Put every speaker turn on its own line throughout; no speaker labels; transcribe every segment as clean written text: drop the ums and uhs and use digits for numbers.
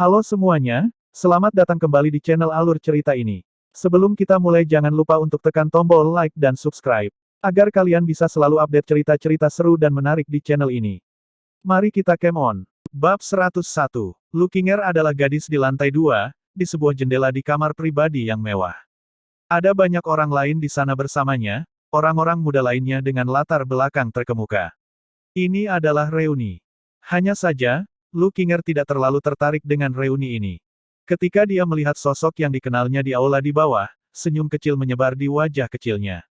Halo semuanya, selamat datang kembali di channel Alur Cerita ini. Sebelum kita mulai jangan lupa untuk tekan tombol like dan subscribe, agar kalian bisa selalu update cerita-cerita seru dan menarik di channel ini. Mari kita game on. Bab 101. Lukinger adalah gadis di lantai 2, di sebuah jendela di kamar pribadi yang mewah. Ada banyak orang lain di sana bersamanya, orang-orang muda lainnya dengan latar belakang terkemuka. Ini adalah reuni. Hanya saja, Lukinger tidak terlalu tertarik dengan reuni ini. Ketika dia melihat sosok yang dikenalnya di aula di bawah, senyum kecil menyebar di wajah kecilnya.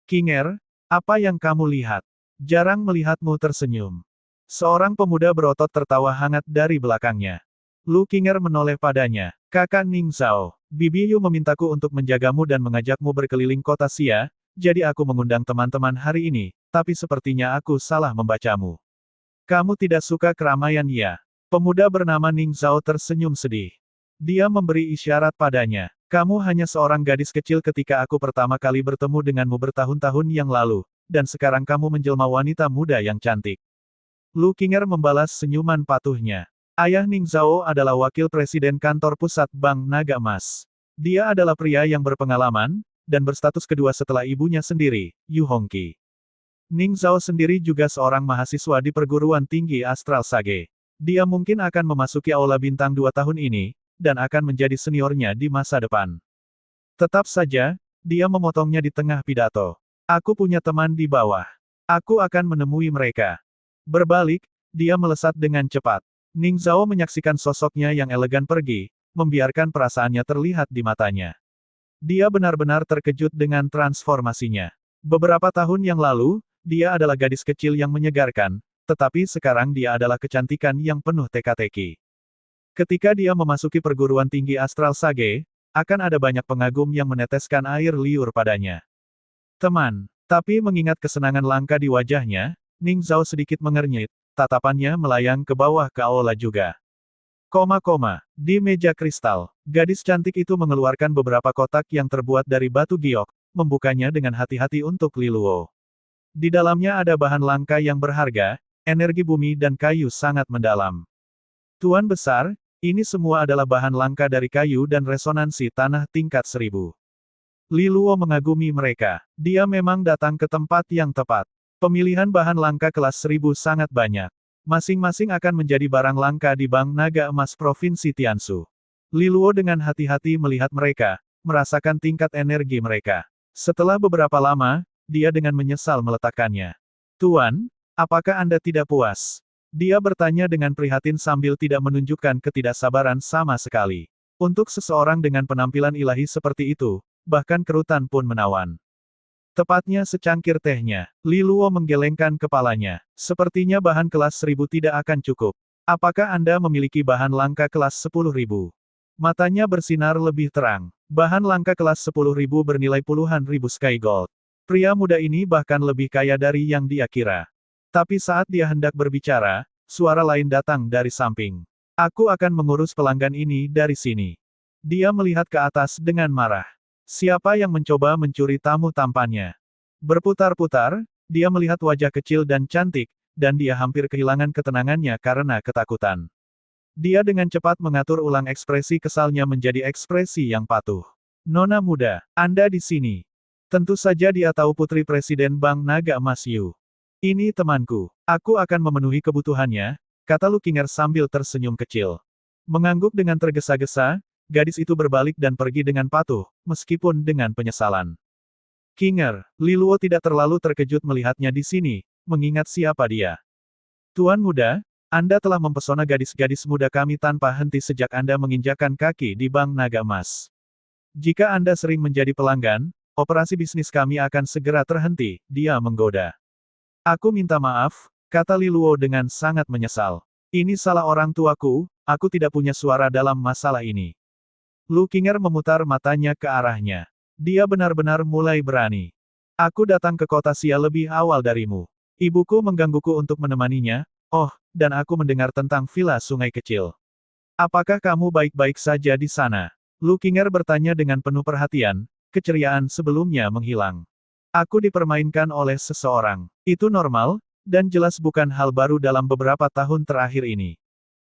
Kinger, apa yang kamu lihat? Jarang melihatmu tersenyum. Seorang pemuda berotot tertawa hangat dari belakangnya. Lukinger menoleh padanya. Kakak Ning Zhao, Bibi Yu memintaku untuk menjagamu dan mengajakmu berkeliling kota Xia, jadi aku mengundang teman-teman hari ini, tapi sepertinya aku salah membacamu. Kamu tidak suka keramaian ya? Pemuda bernama Ning Zhao tersenyum sedih. Dia memberi isyarat padanya. Kamu hanya seorang gadis kecil ketika aku pertama kali bertemu denganmu bertahun-tahun yang lalu, dan sekarang kamu menjelma wanita muda yang cantik. Lukinger membalas senyuman patuhnya. Ayah Ning Zhao adalah wakil presiden kantor pusat Bank Naga Emas. Dia adalah pria yang berpengalaman, dan berstatus kedua setelah ibunya sendiri, Yu Hongqi. Ning Zhao sendiri juga seorang mahasiswa di perguruan tinggi Astral Sage. Dia mungkin akan memasuki aula bintang 2 tahun ini, dan akan menjadi seniornya di masa depan. Tetap saja, dia memotongnya di tengah pidato. Aku punya teman di bawah. Aku akan menemui mereka. Berbalik, dia melesat dengan cepat. Ning Zhao menyaksikan sosoknya yang elegan pergi, membiarkan perasaannya terlihat di matanya. Dia benar-benar terkejut dengan transformasinya. Beberapa tahun yang lalu, dia adalah gadis kecil yang menyegarkan, tetapi sekarang dia adalah kecantikan yang penuh teka-teki. Ketika dia memasuki perguruan tinggi Astral Sage, akan ada banyak pengagum yang meneteskan air liur padanya. Teman, tapi mengingat kesenangan langka di wajahnya, Ning Zhao sedikit mengernyit, tatapannya melayang ke bawah ke aula juga. Di meja kristal, gadis cantik itu mengeluarkan beberapa kotak yang terbuat dari batu giok, membukanya dengan hati-hati untuk Li Luo. Di dalamnya ada bahan langka yang berharga, energi bumi dan kayu sangat mendalam. Tuan besar, ini semua adalah bahan langka dari kayu dan resonansi tanah tingkat 1000. Li Luo mengagumi mereka. Dia memang datang ke tempat yang tepat. Pemilihan bahan langka kelas 1000 sangat banyak. Masing-masing akan menjadi barang langka di Bank Naga Emas Provinsi Tianshu. Li Luo dengan hati-hati melihat mereka, merasakan tingkat energi mereka. Setelah beberapa lama, dia dengan menyesal meletakkannya. Tuan, apakah Anda tidak puas? Dia bertanya dengan prihatin sambil tidak menunjukkan ketidaksabaran sama sekali. Untuk seseorang dengan penampilan ilahi seperti itu, bahkan kerutan pun menawan. Tepatnya secangkir tehnya, Li Luo menggelengkan kepalanya. Sepertinya bahan kelas 1000 tidak akan cukup. Apakah Anda memiliki bahan langka kelas 10.000? Matanya bersinar lebih terang. Bahan langka kelas 10.000 bernilai puluhan ribu sky gold. Pria muda ini bahkan lebih kaya dari yang dia kira. Tapi saat dia hendak berbicara, suara lain datang dari samping. Aku akan mengurus pelanggan ini dari sini. Dia melihat ke atas dengan marah. Siapa yang mencoba mencuri tamu tampannya? Berputar-putar, dia melihat wajah kecil dan cantik, dan dia hampir kehilangan ketenangannya karena ketakutan. Dia dengan cepat mengatur ulang ekspresi kesalnya menjadi ekspresi yang patuh. Nona muda, Anda di sini. Tentu saja dia tahu putri presiden Bank Naga Emas Yu. Ini temanku. Aku akan memenuhi kebutuhannya, kata Lukinger sambil tersenyum kecil. Mengangguk dengan tergesa-gesa, gadis itu berbalik dan pergi dengan patuh, meskipun dengan penyesalan. Kinger, Li Luo tidak terlalu terkejut melihatnya di sini, mengingat siapa dia. Tuan muda, Anda telah mempesona gadis-gadis muda kami tanpa henti sejak Anda menginjakkan kaki di Bank Naga Emas. Jika Anda sering menjadi pelanggan, operasi bisnis kami akan segera terhenti, dia menggoda. Aku minta maaf, kata Li Luo dengan sangat menyesal. Ini salah orang tuaku, aku tidak punya suara dalam masalah ini. Lukinger memutar matanya ke arahnya. Dia benar-benar mulai berani. Aku datang ke kota Xia lebih awal darimu. Ibuku menggangguku untuk menemaninya, dan aku mendengar tentang villa sungai kecil. Apakah kamu baik-baik saja di sana? Lukinger bertanya dengan penuh perhatian. Keceriaan sebelumnya menghilang. Aku dipermainkan oleh seseorang. Itu normal, dan jelas bukan hal baru dalam beberapa tahun terakhir ini.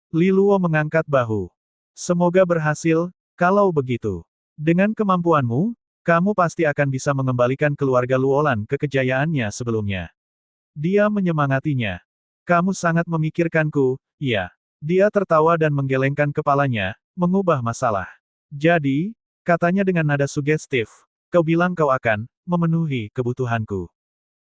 Li Luo mengangkat bahu. Semoga berhasil, kalau begitu. Dengan kemampuanmu, kamu pasti akan bisa mengembalikan keluarga Luolan ke kejayaannya sebelumnya. Dia menyemangatinya. Kamu sangat memikirkanku, iya. Dia tertawa dan menggelengkan kepalanya, mengubah masalah. Jadi, katanya dengan nada sugestif, kau bilang kau akan memenuhi kebutuhanku.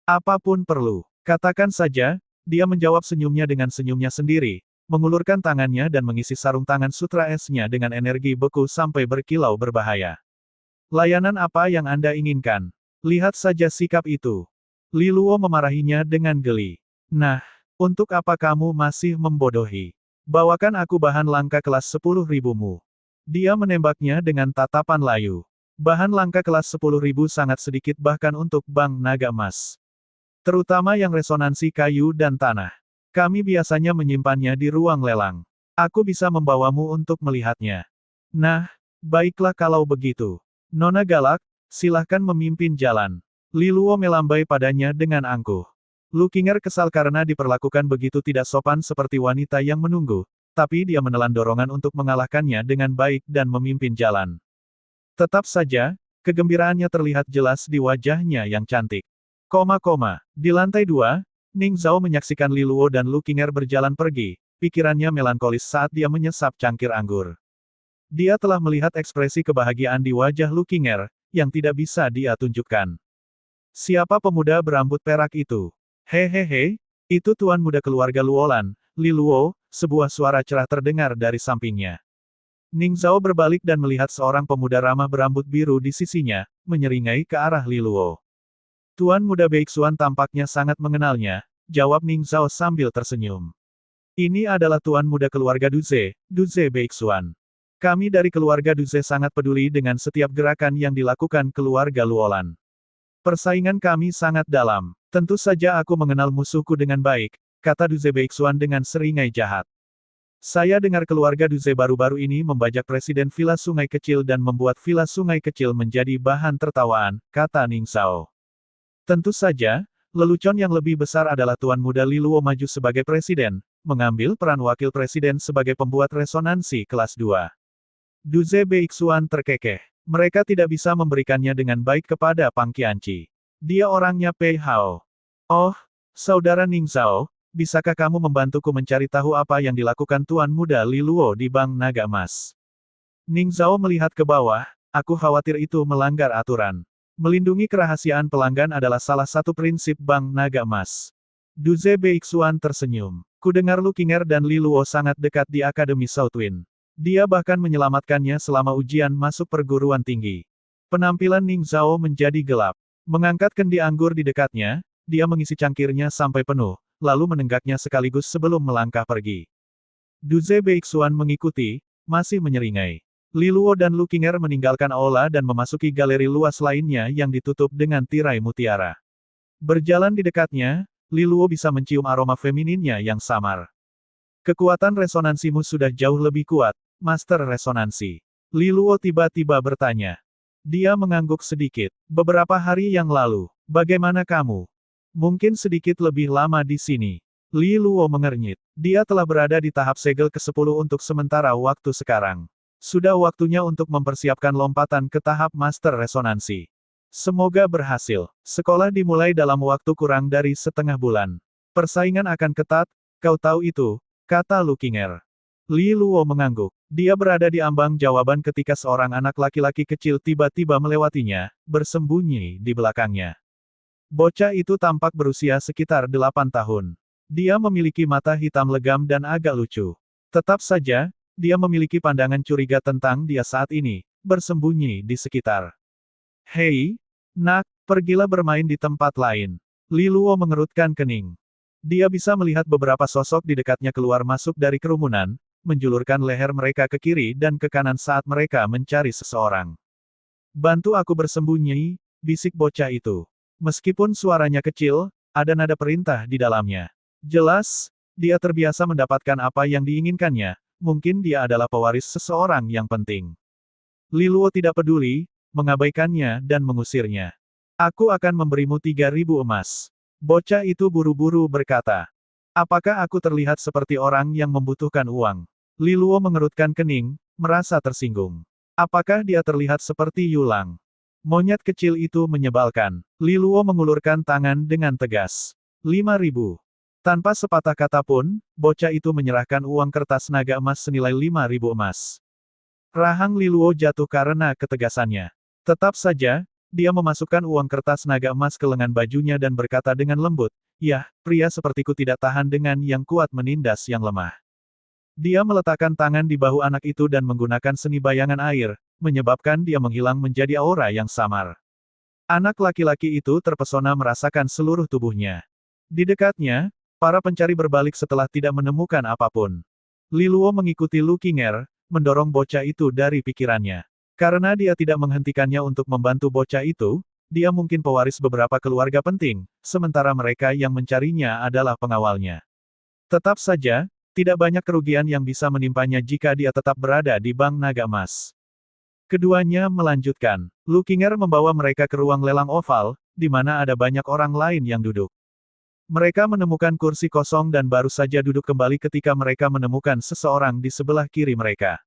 Apapun perlu. Katakan saja, dia menjawab senyumnya dengan senyumnya sendiri, mengulurkan tangannya dan mengisi sarung tangan sutra esnya dengan energi beku sampai berkilau berbahaya. Layanan apa yang Anda inginkan? Lihat saja sikap itu. Li Luo memarahinya dengan geli. Nah, untuk apa kamu masih membodohi? Bawakan aku bahan langka kelas 10.000-mu. Dia menembaknya dengan tatapan layu. Bahan langka kelas 10.000 sangat sedikit bahkan untuk Bank Naga Emas. Terutama yang resonansi kayu dan tanah. Kami biasanya menyimpannya di ruang lelang. Aku bisa membawamu untuk melihatnya. Nah, baiklah kalau begitu. Nona Galak, silahkan memimpin jalan. Li Luo melambai padanya dengan angkuh. Lu Qinger kesal karena diperlakukan begitu tidak sopan seperti wanita yang menunggu, tapi dia menelan dorongan untuk mengalahkannya dengan baik dan memimpin jalan. Tetap saja, kegembiraannya terlihat jelas di wajahnya yang cantik. Di lantai 2, Ning Zhao menyaksikan Li Luo dan Lu Qinger berjalan pergi, pikirannya melankolis saat dia menyesap cangkir anggur. Dia telah melihat ekspresi kebahagiaan di wajah Lu Qinger, yang tidak bisa dia tunjukkan. Siapa pemuda berambut perak itu? Hehehe, itu tuan muda keluarga Luolan, Li Luo, sebuah suara cerah terdengar dari sampingnya. Ning Zhao berbalik dan melihat seorang pemuda ramah berambut biru di sisinya, menyeringai ke arah Li Luo. Tuan muda Beixuan tampaknya sangat mengenalnya, jawab Ning Zhao sambil tersenyum. Ini adalah tuan muda keluarga Duze, Duze Beixuan. Kami dari keluarga Duze sangat peduli dengan setiap gerakan yang dilakukan keluarga Luolan. Persaingan kami sangat dalam. Tentu saja aku mengenal musuhku dengan baik, kata Duze Beixuan dengan seringai jahat. Saya dengar keluarga Duze baru-baru ini membajak Presiden Villa Sungai Kecil dan membuat Villa Sungai Kecil menjadi bahan tertawaan, kata Ning Zhao. Tentu saja, lelucon yang lebih besar adalah Tuan Muda Li Luo maju sebagai presiden, mengambil peran wakil presiden sebagai pembuat resonansi kelas 2. Duze Beixuan terkekeh. Mereka tidak bisa memberikannya dengan baik kepada Pang Qianqi. Dia orangnya Pei Hao. Oh, saudara Ning Zhao, bisakah kamu membantuku mencari tahu apa yang dilakukan Tuan Muda Li Luo di Bank Naga Emas? Ning Zhao melihat ke bawah, aku khawatir itu melanggar aturan. Melindungi kerahasiaan pelanggan adalah salah satu prinsip Bank Naga Emas. Duze Beixuan tersenyum. Kudengar Lu Qinger dan Li Luo sangat dekat di Akademi Southwind. Dia bahkan menyelamatkannya selama ujian masuk perguruan tinggi. Penampilan Ning Zhao menjadi gelap. Mengangkat kendi anggur di dekatnya, dia mengisi cangkirnya sampai penuh, lalu menenggaknya sekaligus sebelum melangkah pergi. Duze Beixuan mengikuti, masih menyeringai. Li Luo dan Lu Qinger meninggalkan aula dan memasuki galeri luas lainnya yang ditutup dengan tirai mutiara. Berjalan di dekatnya, Li Luo bisa mencium aroma femininnya yang samar. Kekuatan resonansimu sudah jauh lebih kuat, Master Resonansi. Li Luo tiba-tiba bertanya. Dia mengangguk sedikit. Beberapa hari yang lalu, bagaimana kamu? Mungkin sedikit lebih lama di sini. Li Luo mengernyit. Dia telah berada di tahap segel ke-10 untuk sementara waktu sekarang. Sudah waktunya untuk mempersiapkan lompatan ke tahap Master Resonansi. Semoga berhasil. Sekolah dimulai dalam waktu kurang dari setengah bulan. Persaingan akan ketat, kau tahu itu, kata Lu Qinger. Li Luo mengangguk. Dia berada di ambang jawaban ketika seorang anak laki-laki kecil tiba-tiba melewatinya, bersembunyi di belakangnya. Bocah itu tampak berusia sekitar 8 tahun. Dia memiliki mata hitam legam dan agak lucu. Tetap saja, dia memiliki pandangan curiga tentang dia saat ini, bersembunyi di sekitar. Hei, nak, pergilah bermain di tempat lain. Li Luo mengerutkan kening. Dia bisa melihat beberapa sosok di dekatnya keluar masuk dari kerumunan, menjulurkan leher mereka ke kiri dan ke kanan saat mereka mencari seseorang. Bantu aku bersembunyi, bisik bocah itu. Meskipun suaranya kecil, ada nada perintah di dalamnya. Jelas, dia terbiasa mendapatkan apa yang diinginkannya, mungkin dia adalah pewaris seseorang yang penting. Li Luo tidak peduli, mengabaikannya dan mengusirnya. Aku akan memberimu 3.000 emas. Bocah itu buru-buru berkata. Apakah aku terlihat seperti orang yang membutuhkan uang? Li Luo mengerutkan kening, merasa tersinggung. Apakah dia terlihat seperti Yulang? Monyet kecil itu menyebalkan. Li Luo mengulurkan tangan dengan tegas. 5.000. Tanpa sepatah kata pun, bocah itu menyerahkan uang kertas naga emas senilai 5.000 emas. Rahang Li Luo jatuh karena ketegasannya. Tetap saja, dia memasukkan uang kertas naga emas ke lengan bajunya dan berkata dengan lembut, "Yah, pria sepertiku tidak tahan dengan yang kuat menindas yang lemah." Dia meletakkan tangan di bahu anak itu dan menggunakan seni bayangan air, menyebabkan dia menghilang menjadi aura yang samar. Anak laki-laki itu terpesona merasakan seluruh tubuhnya. Di dekatnya, para pencari berbalik setelah tidak menemukan apapun. Li Luo mengikuti Lu Qinger, mendorong bocah itu dari pikirannya. Karena dia tidak menghentikannya untuk membantu bocah itu, dia mungkin pewaris beberapa keluarga penting, sementara mereka yang mencarinya adalah pengawalnya. Tetap saja, tidak banyak kerugian yang bisa menimpanya jika dia tetap berada di Bank Naga Emas. Keduanya melanjutkan. Lu Qinger membawa mereka ke ruang lelang oval, di mana ada banyak orang lain yang duduk. Mereka menemukan kursi kosong dan baru saja duduk kembali ketika mereka menemukan seseorang di sebelah kiri mereka.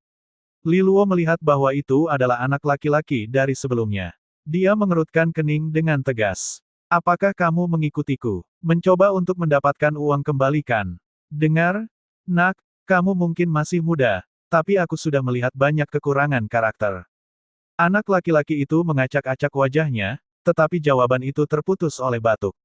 Li Luo melihat bahwa itu adalah anak laki-laki dari sebelumnya. Dia mengerutkan kening dengan tegas. "Apakah kamu mengikutiku? Mencoba untuk mendapatkan uang kembalikan? Dengar, nak, kamu mungkin masih muda, tapi aku sudah melihat banyak kekurangan karakter." Anak laki-laki itu mengacak-acak wajahnya, tetapi jawaban itu terputus oleh batuk.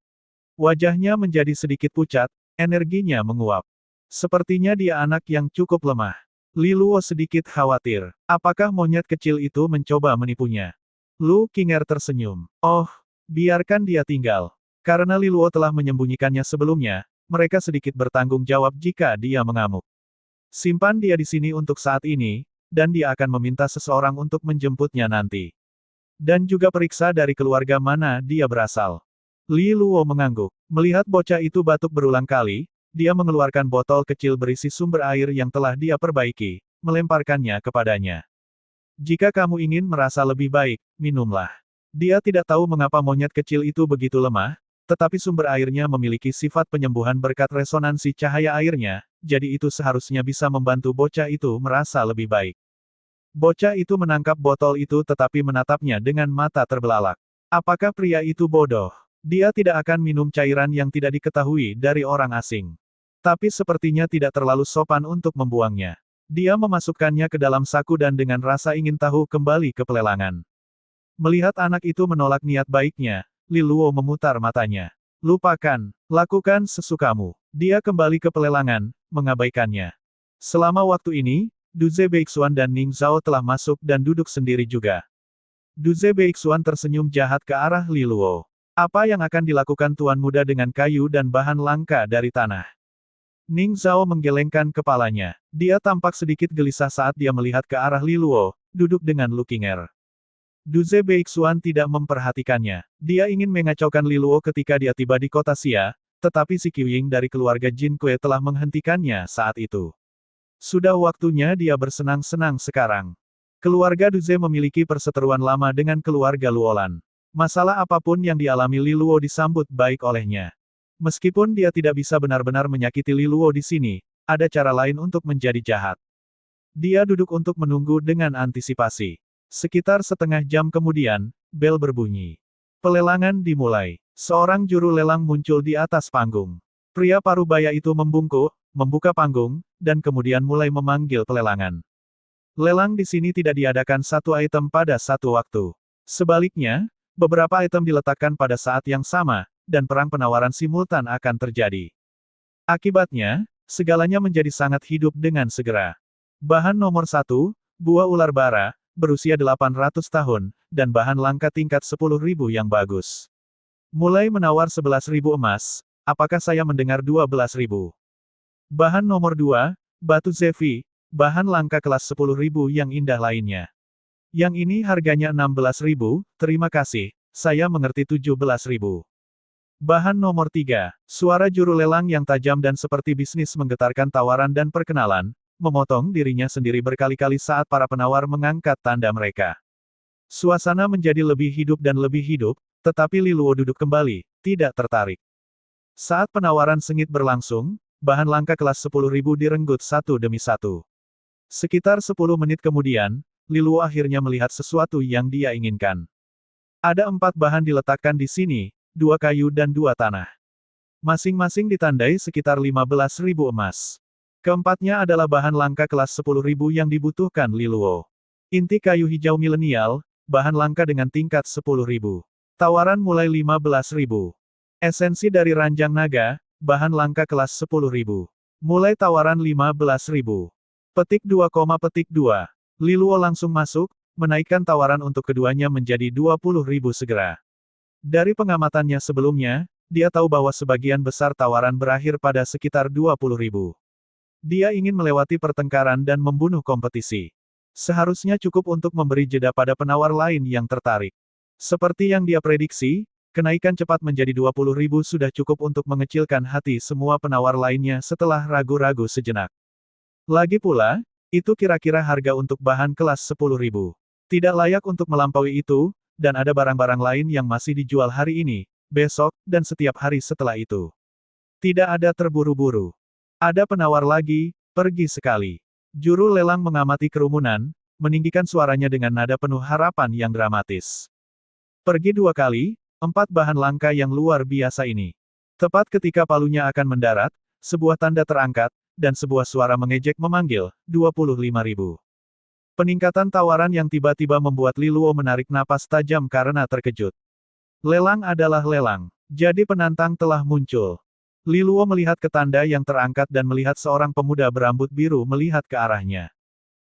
Wajahnya menjadi sedikit pucat, energinya menguap. Sepertinya dia anak yang cukup lemah. Li Luo sedikit khawatir. Apakah monyet kecil itu mencoba menipunya? Lu Qinger tersenyum. Oh, biarkan dia tinggal. Karena Li Luo telah menyembunyikannya sebelumnya, mereka sedikit bertanggung jawab jika dia mengamuk. Simpan dia di sini untuk saat ini, dan dia akan meminta seseorang untuk menjemputnya nanti. Dan juga periksa dari keluarga mana dia berasal. Li Luo mengangguk. Melihat bocah itu batuk berulang kali, dia mengeluarkan botol kecil berisi sumber air yang telah dia perbaiki, melemparkannya kepadanya. "Jika kamu ingin merasa lebih baik, minumlah." Dia tidak tahu mengapa monyet kecil itu begitu lemah, tetapi sumber airnya memiliki sifat penyembuhan berkat resonansi cahaya airnya, jadi itu seharusnya bisa membantu bocah itu merasa lebih baik. Bocah itu menangkap botol itu tetapi menatapnya dengan mata terbelalak. Apakah pria itu bodoh? Dia tidak akan minum cairan yang tidak diketahui dari orang asing. Tapi sepertinya tidak terlalu sopan untuk membuangnya. Dia memasukkannya ke dalam saku dan dengan rasa ingin tahu kembali ke pelelangan. Melihat anak itu menolak niat baiknya, Li Luo memutar matanya. "Lupakan, lakukan sesukamu." Dia kembali ke pelelangan, mengabaikannya. Selama waktu ini, Duze Beixuan dan Ning Zhao telah masuk dan duduk sendiri juga. Duze Beixuan tersenyum jahat ke arah Li Luo. "Apa yang akan dilakukan Tuan Muda dengan kayu dan bahan langka dari tanah?" Ning Zhao menggelengkan kepalanya. Dia tampak sedikit gelisah saat dia melihat ke arah Li Luo, duduk dengan Lu Qinger. Duze Beixuan tidak memperhatikannya. Dia ingin mengacaukan Li Luo ketika dia tiba di kota Xia, tetapi si Qiuying dari keluarga Jin Kue telah menghentikannya saat itu. Sudah waktunya dia bersenang-senang sekarang. Keluarga Duze memiliki perseteruan lama dengan keluarga Luolan. Masalah apapun yang dialami Li Luo disambut baik olehnya. Meskipun dia tidak bisa benar-benar menyakiti Li Luo di sini, ada cara lain untuk menjadi jahat. Dia duduk untuk menunggu dengan antisipasi. Sekitar setengah jam kemudian, bel berbunyi. Pelelangan dimulai. Seorang juru lelang muncul di atas panggung. Pria parubaya itu membungkuk, membuka panggung, dan kemudian mulai memanggil pelelangan. Lelang di sini tidak diadakan satu item pada satu waktu. Sebaliknya, beberapa item diletakkan pada saat yang sama, dan perang penawaran simultan akan terjadi. Akibatnya, segalanya menjadi sangat hidup dengan segera. Bahan nomor 1, buah ular bara, berusia 800 tahun, dan bahan langka tingkat 10.000 yang bagus. Mulai menawar 11.000 emas, apakah saya mendengar 12.000? Bahan nomor 2, batu Zefi, bahan langka kelas 10.000 yang indah lainnya. Yang ini harganya 16.000, terima kasih, saya mengerti 17.000. Bahan nomor 3, suara juru lelang yang tajam dan seperti bisnis menggetarkan tawaran dan perkenalan, memotong dirinya sendiri berkali-kali saat para penawar mengangkat tanda mereka. Suasana menjadi lebih hidup dan lebih hidup, tetapi Li Luo duduk kembali, tidak tertarik. Saat penawaran sengit berlangsung, bahan langka kelas 10.000 direnggut satu demi satu. Sekitar 10 menit kemudian, Li Luo akhirnya melihat sesuatu yang dia inginkan. Ada 4 bahan diletakkan di sini, 2 kayu dan 2 tanah. Masing-masing ditandai sekitar 15.000 emas. Keempatnya adalah bahan langka kelas 10.000 yang dibutuhkan Li Luo. Inti kayu hijau milenial, bahan langka dengan tingkat 10.000. Tawaran mulai 15.000. Esensi dari ranjang naga, bahan langka kelas 10.000. Mulai tawaran 15.000. Petik 2, petik 2. Li Luo langsung masuk, menaikkan tawaran untuk keduanya menjadi 20.000 segera. Dari pengamatannya sebelumnya, dia tahu bahwa sebagian besar tawaran berakhir pada sekitar 20.000. Dia ingin melewati pertengkaran dan membunuh kompetisi. Seharusnya cukup untuk memberi jeda pada penawar lain yang tertarik. Seperti yang dia prediksi, kenaikan cepat menjadi 20.000 sudah cukup untuk mengecilkan hati semua penawar lainnya setelah ragu-ragu sejenak. Lagi pula, itu kira-kira harga untuk bahan kelas 10.000. Tidak layak untuk melampaui itu, dan ada barang-barang lain yang masih dijual hari ini, besok, dan setiap hari setelah itu. Tidak ada terburu-buru. Ada penawar lagi, pergi sekali. Juru lelang mengamati kerumunan, meninggikan suaranya dengan nada penuh harapan yang dramatis. Pergi 2 kali, 4 bahan langka yang luar biasa ini. Tepat ketika palunya akan mendarat, sebuah tanda terangkat, dan sebuah suara mengejek memanggil, 25.000. Peningkatan tawaran yang tiba-tiba membuat Li Luo menarik napas tajam karena terkejut. Lelang adalah lelang. Jadi penantang telah muncul. Li Luo melihat ke tanda yang terangkat dan melihat seorang pemuda berambut biru melihat ke arahnya.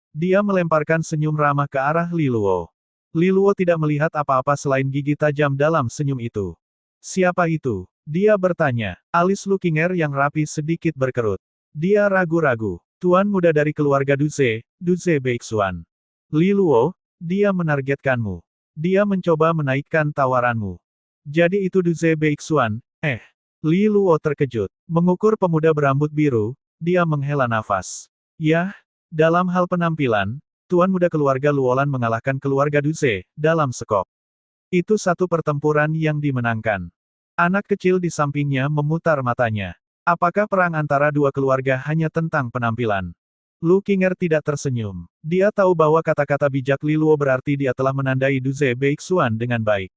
Dia melemparkan senyum ramah ke arah Li Luo. Li Luo tidak melihat apa-apa selain gigi tajam dalam senyum itu. Siapa itu? Dia bertanya. Alis Lu Qinger yang rapi sedikit berkerut. Dia ragu-ragu. Tuan muda dari keluarga Duze, Duze Beixuan. Li Luo, dia menargetkanmu. Dia mencoba menaikkan tawaranmu. Jadi itu Duze Beixuan, Li Luo terkejut. Mengukur pemuda berambut biru, dia menghela nafas. Yah, dalam hal penampilan, tuan muda keluarga Luolan mengalahkan keluarga Duze, dalam sekop. Itu satu pertempuran yang dimenangkan. Anak kecil di sampingnya memutar matanya. Apakah perang antara dua keluarga hanya tentang penampilan? Lu Qinger tidak tersenyum. Dia tahu bahwa kata-kata bijak Li Luo berarti dia telah menandai Duze Beixuan dengan baik.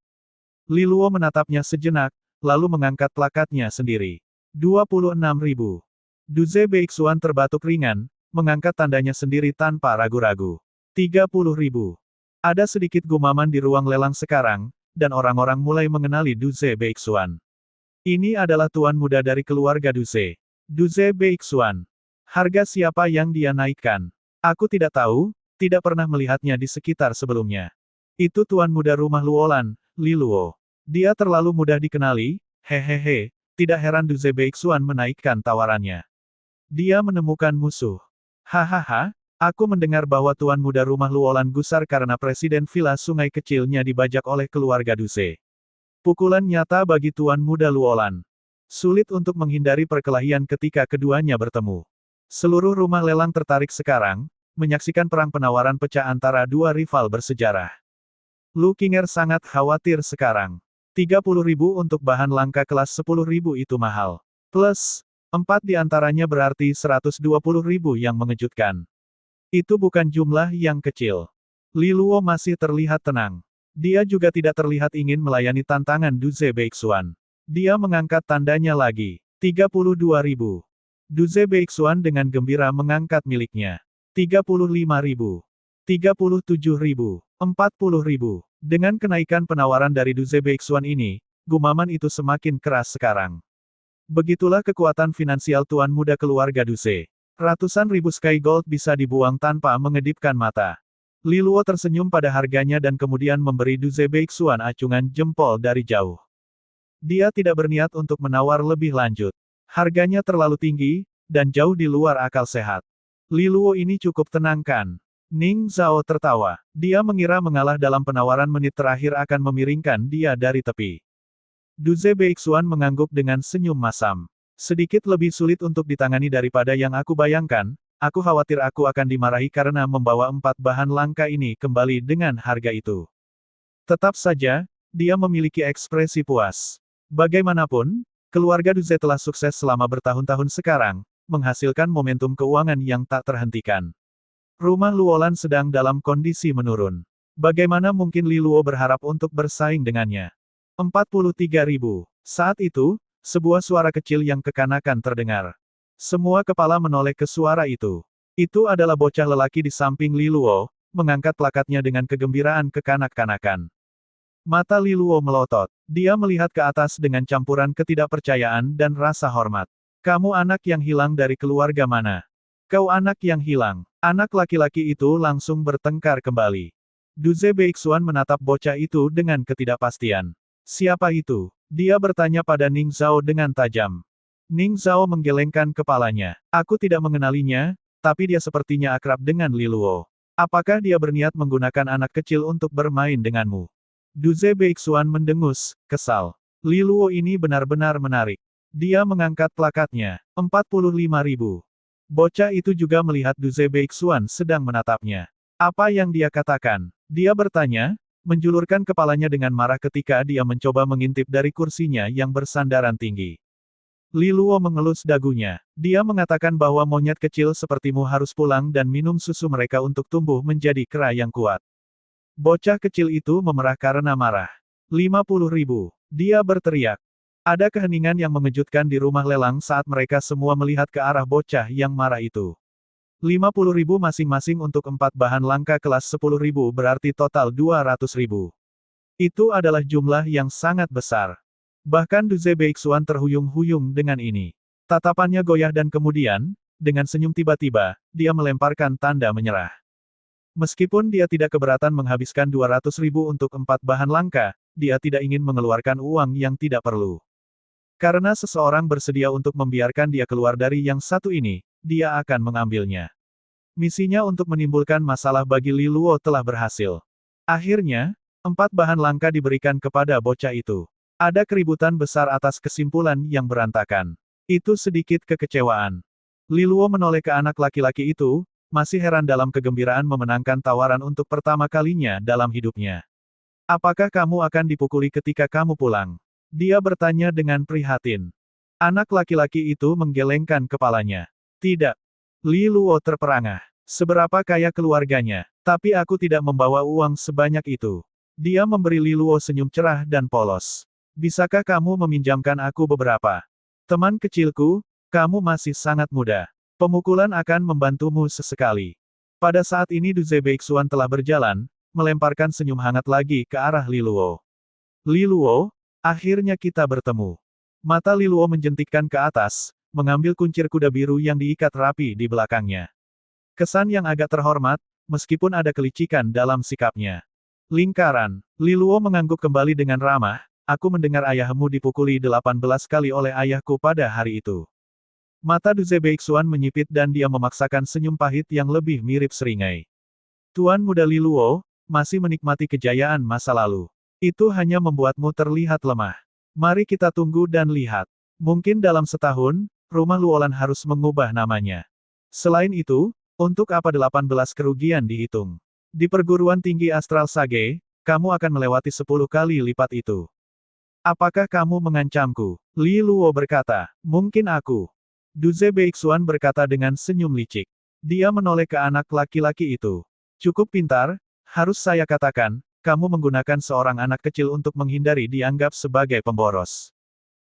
Li Luo menatapnya sejenak, lalu mengangkat plakatnya sendiri. 26.000. Duze Beixuan terbatuk ringan, mengangkat tandanya sendiri tanpa ragu-ragu. 30.000. Ada sedikit gumaman di ruang lelang sekarang, dan orang-orang mulai mengenali Duze Beixuan. Ini adalah tuan muda dari keluarga Duze. Duze Beixuan. Harga siapa yang dia naikkan? Aku tidak tahu, tidak pernah melihatnya di sekitar sebelumnya. Itu tuan muda rumah Luolan, Li Luo. Dia terlalu mudah dikenali, hehehe, tidak heran Duze Beixuan menaikkan tawarannya. Dia menemukan musuh. Hahaha, aku mendengar bahwa tuan muda rumah Luolan gusar karena presiden villa sungai kecilnya dibajak oleh keluarga Duze. Pukulan nyata bagi tuan muda Luolan. Sulit untuk menghindari perkelahian ketika keduanya bertemu. Seluruh rumah lelang tertarik sekarang, menyaksikan perang penawaran pecah antara dua rival bersejarah. Lu Qinger sangat khawatir sekarang. 30.000 untuk bahan langka kelas 10.000 itu mahal. Plus, 4 di antaranya berarti 120.000 yang mengejutkan. Itu bukan jumlah yang kecil. Li Luo masih terlihat tenang. Dia juga tidak terlihat ingin melayani tantangan Duze Beixuan. Dia mengangkat tandanya lagi. 32.000. Duze Beixuan dengan gembira mengangkat miliknya. 35.000. 37.000. 40.000. Dengan kenaikan penawaran dari Duze Beixuan ini, gumaman itu semakin keras sekarang. Begitulah kekuatan finansial tuan muda keluarga Duze. Ratusan ribu Sky Gold bisa dibuang tanpa mengedipkan mata. Li Luo tersenyum pada harganya dan kemudian memberi Duze Beixuan acungan jempol dari jauh. Dia tidak berniat untuk menawar lebih lanjut. Harganya terlalu tinggi, dan jauh di luar akal sehat. Li Luo ini cukup tenang kan? Ning Zhao tertawa. Dia mengira mengalah dalam penawaran menit terakhir akan memiringkan dia dari tepi. Duze Beixuan mengangguk dengan senyum masam. Sedikit lebih sulit untuk ditangani daripada yang aku bayangkan, aku khawatir aku akan dimarahi karena membawa 4 bahan langka ini kembali dengan harga itu. Tetap saja, dia memiliki ekspresi puas. Bagaimanapun, keluarga Duze telah sukses selama bertahun-tahun sekarang, menghasilkan momentum keuangan yang tak terhentikan. Rumah Luolan sedang dalam kondisi menurun. Bagaimana mungkin Li Luo berharap untuk bersaing dengannya? 43.000. Saat itu, sebuah suara kecil yang kekanakan terdengar. Semua kepala menoleh ke suara itu. Itu adalah bocah lelaki di samping Li Luo, mengangkat plakatnya dengan kegembiraan kekanak-kanakan. Mata Li Luo melotot. Dia melihat ke atas dengan campuran ketidakpercayaan dan rasa hormat. Kamu anak yang hilang dari keluarga mana? Kau anak yang hilang. Anak laki-laki itu langsung bertengkar kembali. Duze Beixuan menatap bocah itu dengan ketidakpastian. Siapa itu? Dia bertanya pada Ning Zhao dengan tajam. Ning Zhao menggelengkan kepalanya. Aku tidak mengenalinya, tapi dia sepertinya akrab dengan Li Luo. Apakah dia berniat menggunakan anak kecil untuk bermain denganmu? Duze Beixuan mendengus, kesal. Li Luo ini benar-benar menarik. Dia mengangkat plakatnya. 45.000. Bocah itu juga melihat Duze Beixuan sedang menatapnya. Apa yang dia katakan? Dia bertanya, menjulurkan kepalanya dengan marah ketika dia mencoba mengintip dari kursinya yang bersandaran tinggi. Li Luo mengelus dagunya. Dia mengatakan bahwa monyet kecil sepertimu harus pulang dan minum susu mereka untuk tumbuh menjadi kera yang kuat. Bocah kecil itu memerah karena marah. 50.000. Dia berteriak. Ada keheningan yang mengejutkan di rumah lelang saat mereka semua melihat ke arah bocah yang marah itu. 50.000 masing-masing untuk 4 bahan langka kelas 10.000 berarti total 200.000. Itu adalah jumlah yang sangat besar. Bahkan Duze Beixuan terhuyung-huyung dengan ini. Tatapannya goyah dan kemudian, dengan senyum tiba-tiba, dia melemparkan tanda menyerah. Meskipun dia tidak keberatan menghabiskan 200.000 untuk 4 bahan langka, dia tidak ingin mengeluarkan uang yang tidak perlu. Karena seseorang bersedia untuk membiarkan dia keluar dari yang satu ini, dia akan mengambilnya. Misinya untuk menimbulkan masalah bagi Li Luo telah berhasil. Akhirnya, 4 bahan langka diberikan kepada bocah itu. Ada keributan besar atas kesimpulan yang berantakan. Itu sedikit kekecewaan. Li Luo menoleh ke anak laki-laki itu, masih heran dalam kegembiraan memenangkan tawaran untuk pertama kalinya dalam hidupnya. Apakah kamu akan dipukuli ketika kamu pulang? Dia bertanya dengan prihatin. Anak laki-laki itu menggelengkan kepalanya. Tidak. Li Luo terperangah. Seberapa kaya keluarganya, tapi aku tidak membawa uang sebanyak itu. Dia memberi Li Luo senyum cerah dan polos. Bisakah kamu meminjamkan aku beberapa? Teman kecilku, kamu masih sangat muda. Pemukulan akan membantumu sesekali. Pada saat ini Duze Beixuan telah berjalan, melemparkan senyum hangat lagi ke arah Li Luo. Li Luo, akhirnya kita bertemu. Mata Li Luo menjentikkan ke atas, mengambil kuncir kuda biru yang diikat rapi di belakangnya. Kesan yang agak terhormat, meskipun ada kelicikan dalam sikapnya. Lingkaran. Li Luo mengangguk kembali dengan ramah, aku mendengar ayahmu dipukuli 18 kali oleh ayahku pada hari itu. Mata Duze Beixuan menyipit dan dia memaksakan senyum pahit yang lebih mirip seringai. Tuan muda Li Luo, masih menikmati kejayaan masa lalu. Itu hanya membuatmu terlihat lemah. Mari kita tunggu dan lihat. Mungkin dalam setahun, rumah Luolan harus mengubah namanya. Selain itu, untuk apa 18 kerugian dihitung? Di perguruan tinggi Astral Sage, kamu akan melewati 10 kali lipat itu. Apakah kamu mengancamku? Li Luo berkata, mungkin aku. Duze Beixuan berkata dengan senyum licik. Dia menoleh ke anak laki-laki itu. Cukup pintar, harus saya katakan, kamu menggunakan seorang anak kecil untuk menghindari dianggap sebagai pemboros.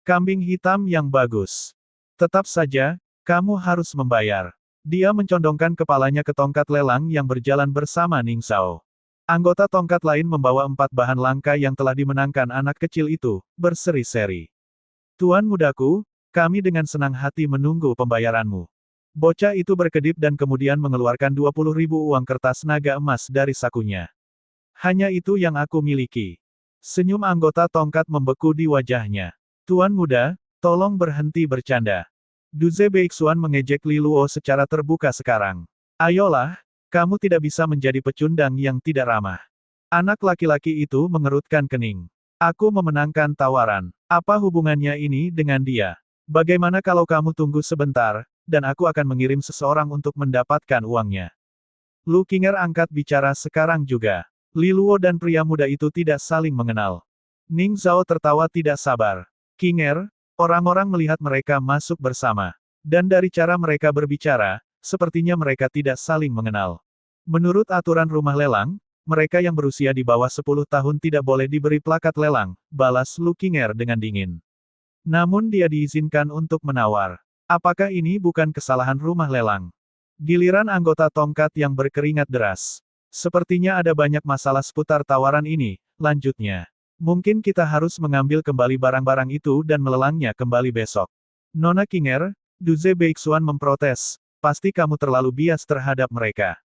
Kambing hitam yang bagus. Tetap saja, kamu harus membayar. Dia mencondongkan kepalanya ke tongkat lelang yang berjalan bersama Ning Zhao. Anggota tongkat lain membawa 4 bahan langka yang telah dimenangkan anak kecil itu, berseri-seri. Tuan mudaku, kami dengan senang hati menunggu pembayaranmu. Bocah itu berkedip dan kemudian mengeluarkan 20.000 uang kertas naga emas dari sakunya. Hanya itu yang aku miliki. Senyum anggota tongkat membeku di wajahnya. Tuan muda, tolong berhenti bercanda. Duze Beixuan mengejek Li Luo secara terbuka sekarang. Ayolah, kamu tidak bisa menjadi pecundang yang tidak ramah. Anak laki-laki itu mengerutkan kening. Aku memenangkan tawaran. Apa hubungannya ini dengan dia? Bagaimana kalau kamu tunggu sebentar, dan aku akan mengirim seseorang untuk mendapatkan uangnya. Lu Qinger angkat bicara sekarang juga. Li Luo dan pria muda itu tidak saling mengenal. Ning Zhao tertawa tidak sabar. Qinger, orang-orang melihat mereka masuk bersama. Dan dari cara mereka berbicara, sepertinya mereka tidak saling mengenal. Menurut aturan rumah lelang, mereka yang berusia di bawah 10 tahun tidak boleh diberi plakat lelang, balas Lu Qinger dengan dingin. Namun dia diizinkan untuk menawar. Apakah ini bukan kesalahan rumah lelang? Giliran anggota tongkat yang berkeringat deras. Sepertinya ada banyak masalah seputar tawaran ini, lanjutnya. Mungkin kita harus mengambil kembali barang-barang itu dan melelangnya kembali besok. Nona Qinger, Duze Beixuan memprotes, pasti kamu terlalu bias terhadap mereka.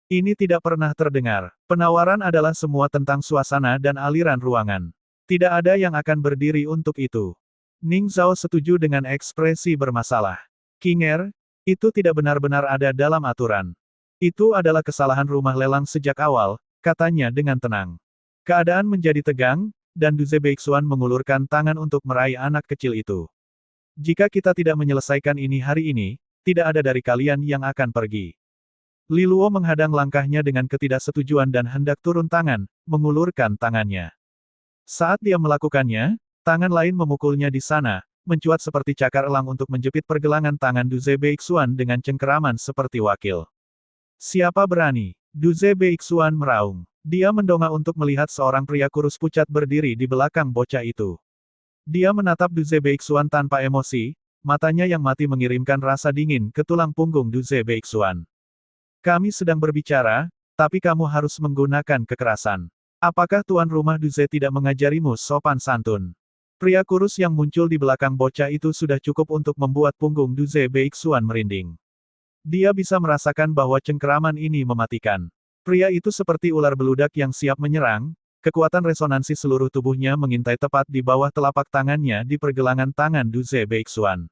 Ini tidak pernah terdengar. Penawaran adalah semua tentang suasana dan aliran ruangan. Tidak ada yang akan berdiri untuk itu. Ning Zhao setuju dengan ekspresi bermasalah. Qinger, itu tidak benar-benar ada dalam aturan. Itu adalah kesalahan rumah lelang sejak awal, katanya dengan tenang. Keadaan menjadi tegang, dan Duze Beixuan mengulurkan tangan untuk meraih anak kecil itu. Jika kita tidak menyelesaikan ini hari ini, tidak ada dari kalian yang akan pergi. Li Luo menghadang langkahnya dengan ketidaksetujuan dan hendak turun tangan, mengulurkan tangannya. Saat dia melakukannya, tangan lain memukulnya di sana, mencuat seperti cakar elang untuk menjepit pergelangan tangan Duze Beixuan dengan cengkeraman seperti wakil. Siapa berani? Duze Beixuan meraung. Dia mendongak untuk melihat seorang pria kurus pucat berdiri di belakang bocah itu. Dia menatap Duze Beixuan tanpa emosi, matanya yang mati mengirimkan rasa dingin ke tulang punggung Duze Beixuan. Kami sedang berbicara, tapi kamu harus menggunakan kekerasan. Apakah tuan rumah Duze tidak mengajarimu sopan santun? Pria kurus yang muncul di belakang bocah itu sudah cukup untuk membuat punggung Duze Beixuan merinding. Dia bisa merasakan bahwa cengkeraman ini mematikan. Pria itu seperti ular beludak yang siap menyerang, kekuatan resonansi seluruh tubuhnya mengintai tepat di bawah telapak tangannya di pergelangan tangan Duze Beixuan.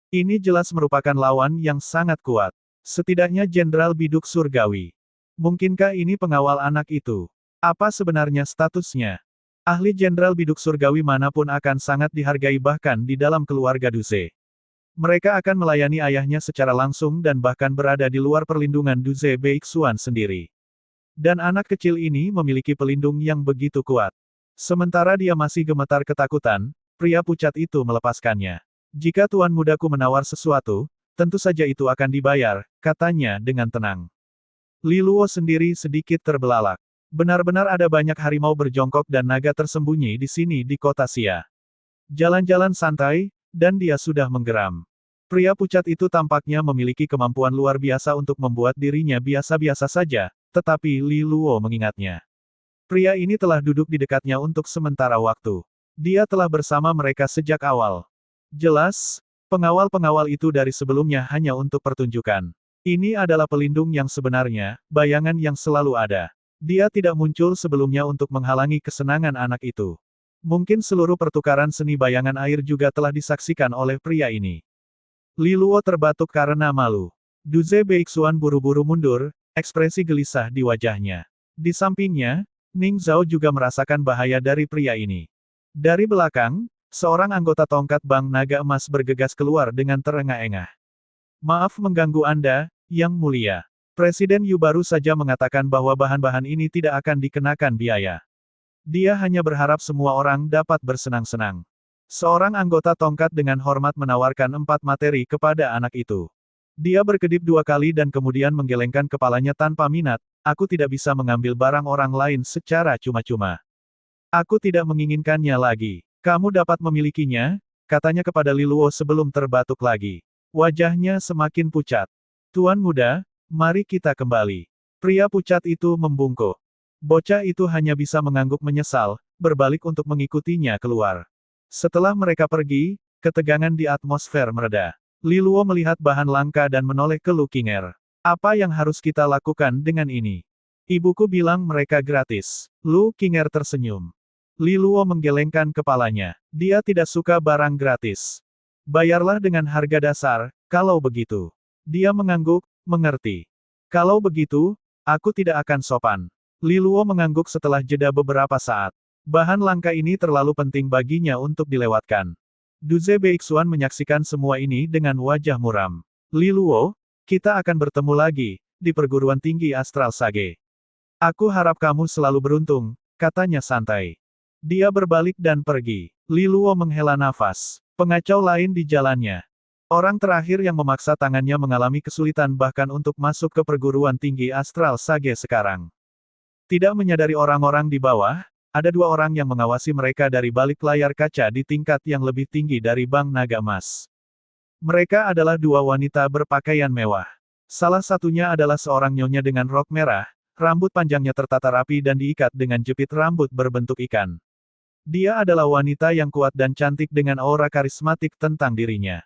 Ini jelas merupakan lawan yang sangat kuat. Setidaknya Jenderal Biduk Surgawi. Mungkinkah ini pengawal anak itu? Apa sebenarnya statusnya? Ahli Jenderal Biduk Surgawi manapun akan sangat dihargai bahkan di dalam keluarga Duze. Mereka akan melayani ayahnya secara langsung dan bahkan berada di luar perlindungan Duze Beixuan sendiri. Dan anak kecil ini memiliki pelindung yang begitu kuat. Sementara dia masih gemetar ketakutan, pria pucat itu melepaskannya. Jika tuan mudaku menawar sesuatu, tentu saja itu akan dibayar, katanya dengan tenang. Li Luo sendiri sedikit terbelalak. Benar-benar ada banyak harimau berjongkok dan naga tersembunyi di sini di kota Xia. Jalan-jalan santai, dan dia sudah menggeram. Pria pucat itu tampaknya memiliki kemampuan luar biasa untuk membuat dirinya biasa-biasa saja, tetapi Li Luo mengingatnya. Pria ini telah duduk di dekatnya untuk sementara waktu. Dia telah bersama mereka sejak awal. Jelas, pengawal-pengawal itu dari sebelumnya hanya untuk pertunjukan. Ini adalah pelindung yang sebenarnya, bayangan yang selalu ada. Dia tidak muncul sebelumnya untuk menghalangi kesenangan anak itu. Mungkin seluruh pertukaran seni bayangan air juga telah disaksikan oleh pria ini. Li Luo terbatuk karena malu. Duze Beixuan buru-buru mundur, ekspresi gelisah di wajahnya. Di sampingnya, Ning Zhao juga merasakan bahaya dari pria ini. Dari belakang, seorang anggota tongkat Bank Naga Emas bergegas keluar dengan terengah-engah. Maaf mengganggu Anda, Yang Mulia. Presiden Yu baru saja mengatakan bahwa bahan-bahan ini tidak akan dikenakan biaya. Dia hanya berharap semua orang dapat bersenang-senang. Seorang anggota tongkat dengan hormat menawarkan 4 materi kepada anak itu. Dia berkedip 2 kali dan kemudian menggelengkan kepalanya tanpa minat, aku tidak bisa mengambil barang orang lain secara cuma-cuma. Aku tidak menginginkannya lagi. Kamu dapat memilikinya, katanya kepada Li Luo sebelum terbatuk lagi. Wajahnya semakin pucat. Tuan muda, mari kita kembali. Pria pucat itu membungkuk. Bocah itu hanya bisa mengangguk menyesal, berbalik untuk mengikutinya keluar. Setelah mereka pergi, ketegangan di atmosfer mereda. Li Luo melihat bahan langka dan menoleh ke Lu Qinger. Apa yang harus kita lakukan dengan ini? Ibuku bilang mereka gratis. Lu Qinger tersenyum. Li Luo menggelengkan kepalanya. Dia tidak suka barang gratis. Bayarlah dengan harga dasar, kalau begitu. Dia mengangguk, mengerti. Kalau begitu, aku tidak akan sopan. Li Luo mengangguk setelah jeda beberapa saat. Bahan langka ini terlalu penting baginya untuk dilewatkan. Duze Beixuan menyaksikan semua ini dengan wajah muram. Li Luo, kita akan bertemu lagi, di perguruan tinggi Astral Sage. Aku harap kamu selalu beruntung, katanya santai. Dia berbalik dan pergi. Li Luo menghela nafas. Pengacau lain di jalannya. Orang terakhir yang memaksa tangannya mengalami kesulitan bahkan untuk masuk ke perguruan tinggi Astral Sage sekarang. Tidak menyadari orang-orang di bawah, ada dua orang yang mengawasi mereka dari balik layar kaca di tingkat yang lebih tinggi dari Bank Naga Emas. Mereka adalah dua wanita berpakaian mewah. Salah satunya adalah seorang nyonya dengan rok merah, rambut panjangnya tertata rapi dan diikat dengan jepit rambut berbentuk ikan. Dia adalah wanita yang kuat dan cantik dengan aura karismatik tentang dirinya.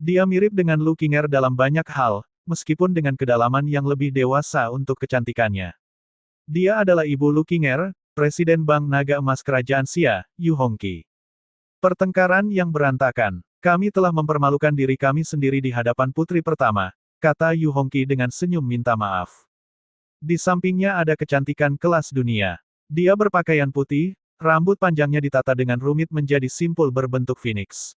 Dia mirip dengan Lu Qinger dalam banyak hal, meskipun dengan kedalaman yang lebih dewasa untuk kecantikannya. Dia adalah ibu Lu Qinger, Presiden Bank Naga Emas Kerajaan Xia, Yu Hongqi. Pertengkaran yang berantakan. Kami telah mempermalukan diri kami sendiri di hadapan putri pertama, kata Yu Hongqi dengan senyum minta maaf. Di sampingnya ada kecantikan kelas dunia. Dia berpakaian putih, rambut panjangnya ditata dengan rumit menjadi simpul berbentuk phoenix.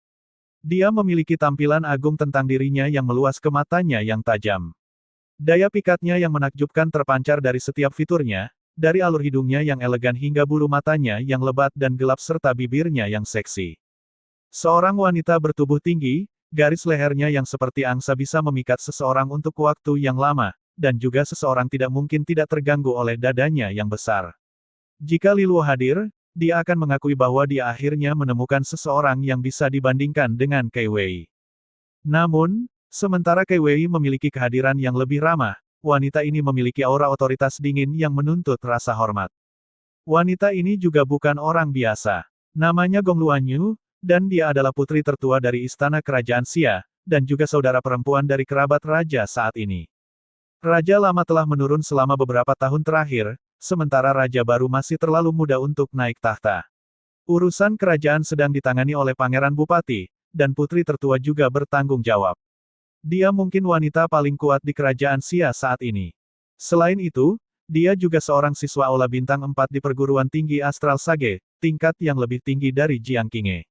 Dia memiliki tampilan agung tentang dirinya yang meluas ke matanya yang tajam. Daya pikatnya yang menakjubkan terpancar dari setiap fiturnya, dari alur hidungnya yang elegan hingga bulu matanya yang lebat dan gelap serta bibirnya yang seksi. Seorang wanita bertubuh tinggi, garis lehernya yang seperti angsa bisa memikat seseorang untuk waktu yang lama, dan juga seseorang tidak mungkin tidak terganggu oleh dadanya yang besar. Jika Li Luo hadir, dia akan mengakui bahwa dia akhirnya menemukan seseorang yang bisa dibandingkan dengan Kei Wei. Namun, sementara Kei Wei memiliki kehadiran yang lebih ramah, wanita ini memiliki aura otoritas dingin yang menuntut rasa hormat. Wanita ini juga bukan orang biasa. Namanya Gong Luanyu, dan dia adalah putri tertua dari Istana Kerajaan Xia, dan juga saudara perempuan dari kerabat raja saat ini. Raja lama telah menurun selama beberapa tahun terakhir, sementara raja baru masih terlalu muda untuk naik tahta. Urusan kerajaan sedang ditangani oleh Pangeran Bupati, dan putri tertua juga bertanggung jawab. Dia mungkin wanita paling kuat di kerajaan Xia saat ini. Selain itu, dia juga seorang siswa aula bintang 4 di perguruan tinggi Astral Sage, tingkat yang lebih tinggi dari Jiang Qinghe.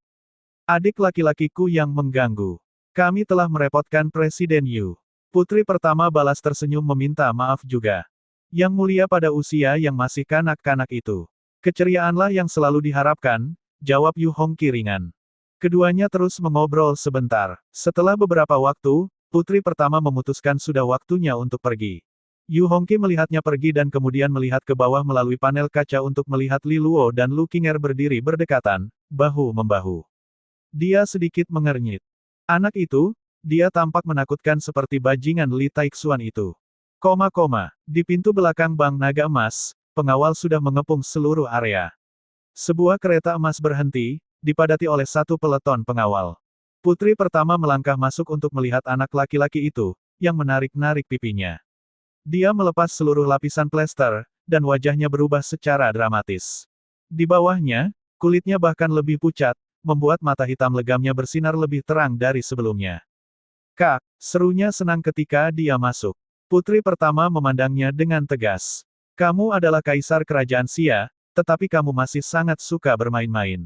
Adik laki-lakiku yang mengganggu. Kami telah merepotkan Presiden Yu. Putri pertama balas tersenyum meminta maaf juga. Yang mulia pada usia yang masih kanak-kanak itu. Keceriaanlah yang selalu diharapkan, jawab Yu Hongqi ringan. Keduanya terus mengobrol sebentar. Setelah beberapa waktu, putri pertama memutuskan sudah waktunya untuk pergi. Yu Hongqi melihatnya pergi dan kemudian melihat ke bawah melalui panel kaca untuk melihat Li Luo dan Lu Qinger berdiri berdekatan, bahu-membahu. Dia sedikit mengernyit. Anak itu, dia tampak menakutkan seperti bajingan Li Taixuan itu. Di pintu belakang Bank Naga Emas, pengawal sudah mengepung seluruh area. Sebuah kereta emas berhenti, dipadati oleh satu peleton pengawal. Putri pertama melangkah masuk untuk melihat anak laki-laki itu, yang menarik-narik pipinya. Dia melepas seluruh lapisan plester, dan wajahnya berubah secara dramatis. Di bawahnya, kulitnya bahkan lebih pucat, membuat mata hitam legamnya bersinar lebih terang dari sebelumnya. Kak, serunya senang ketika dia masuk. Putri pertama memandangnya dengan tegas. Kamu adalah kaisar kerajaan Xia, tetapi kamu masih sangat suka bermain-main.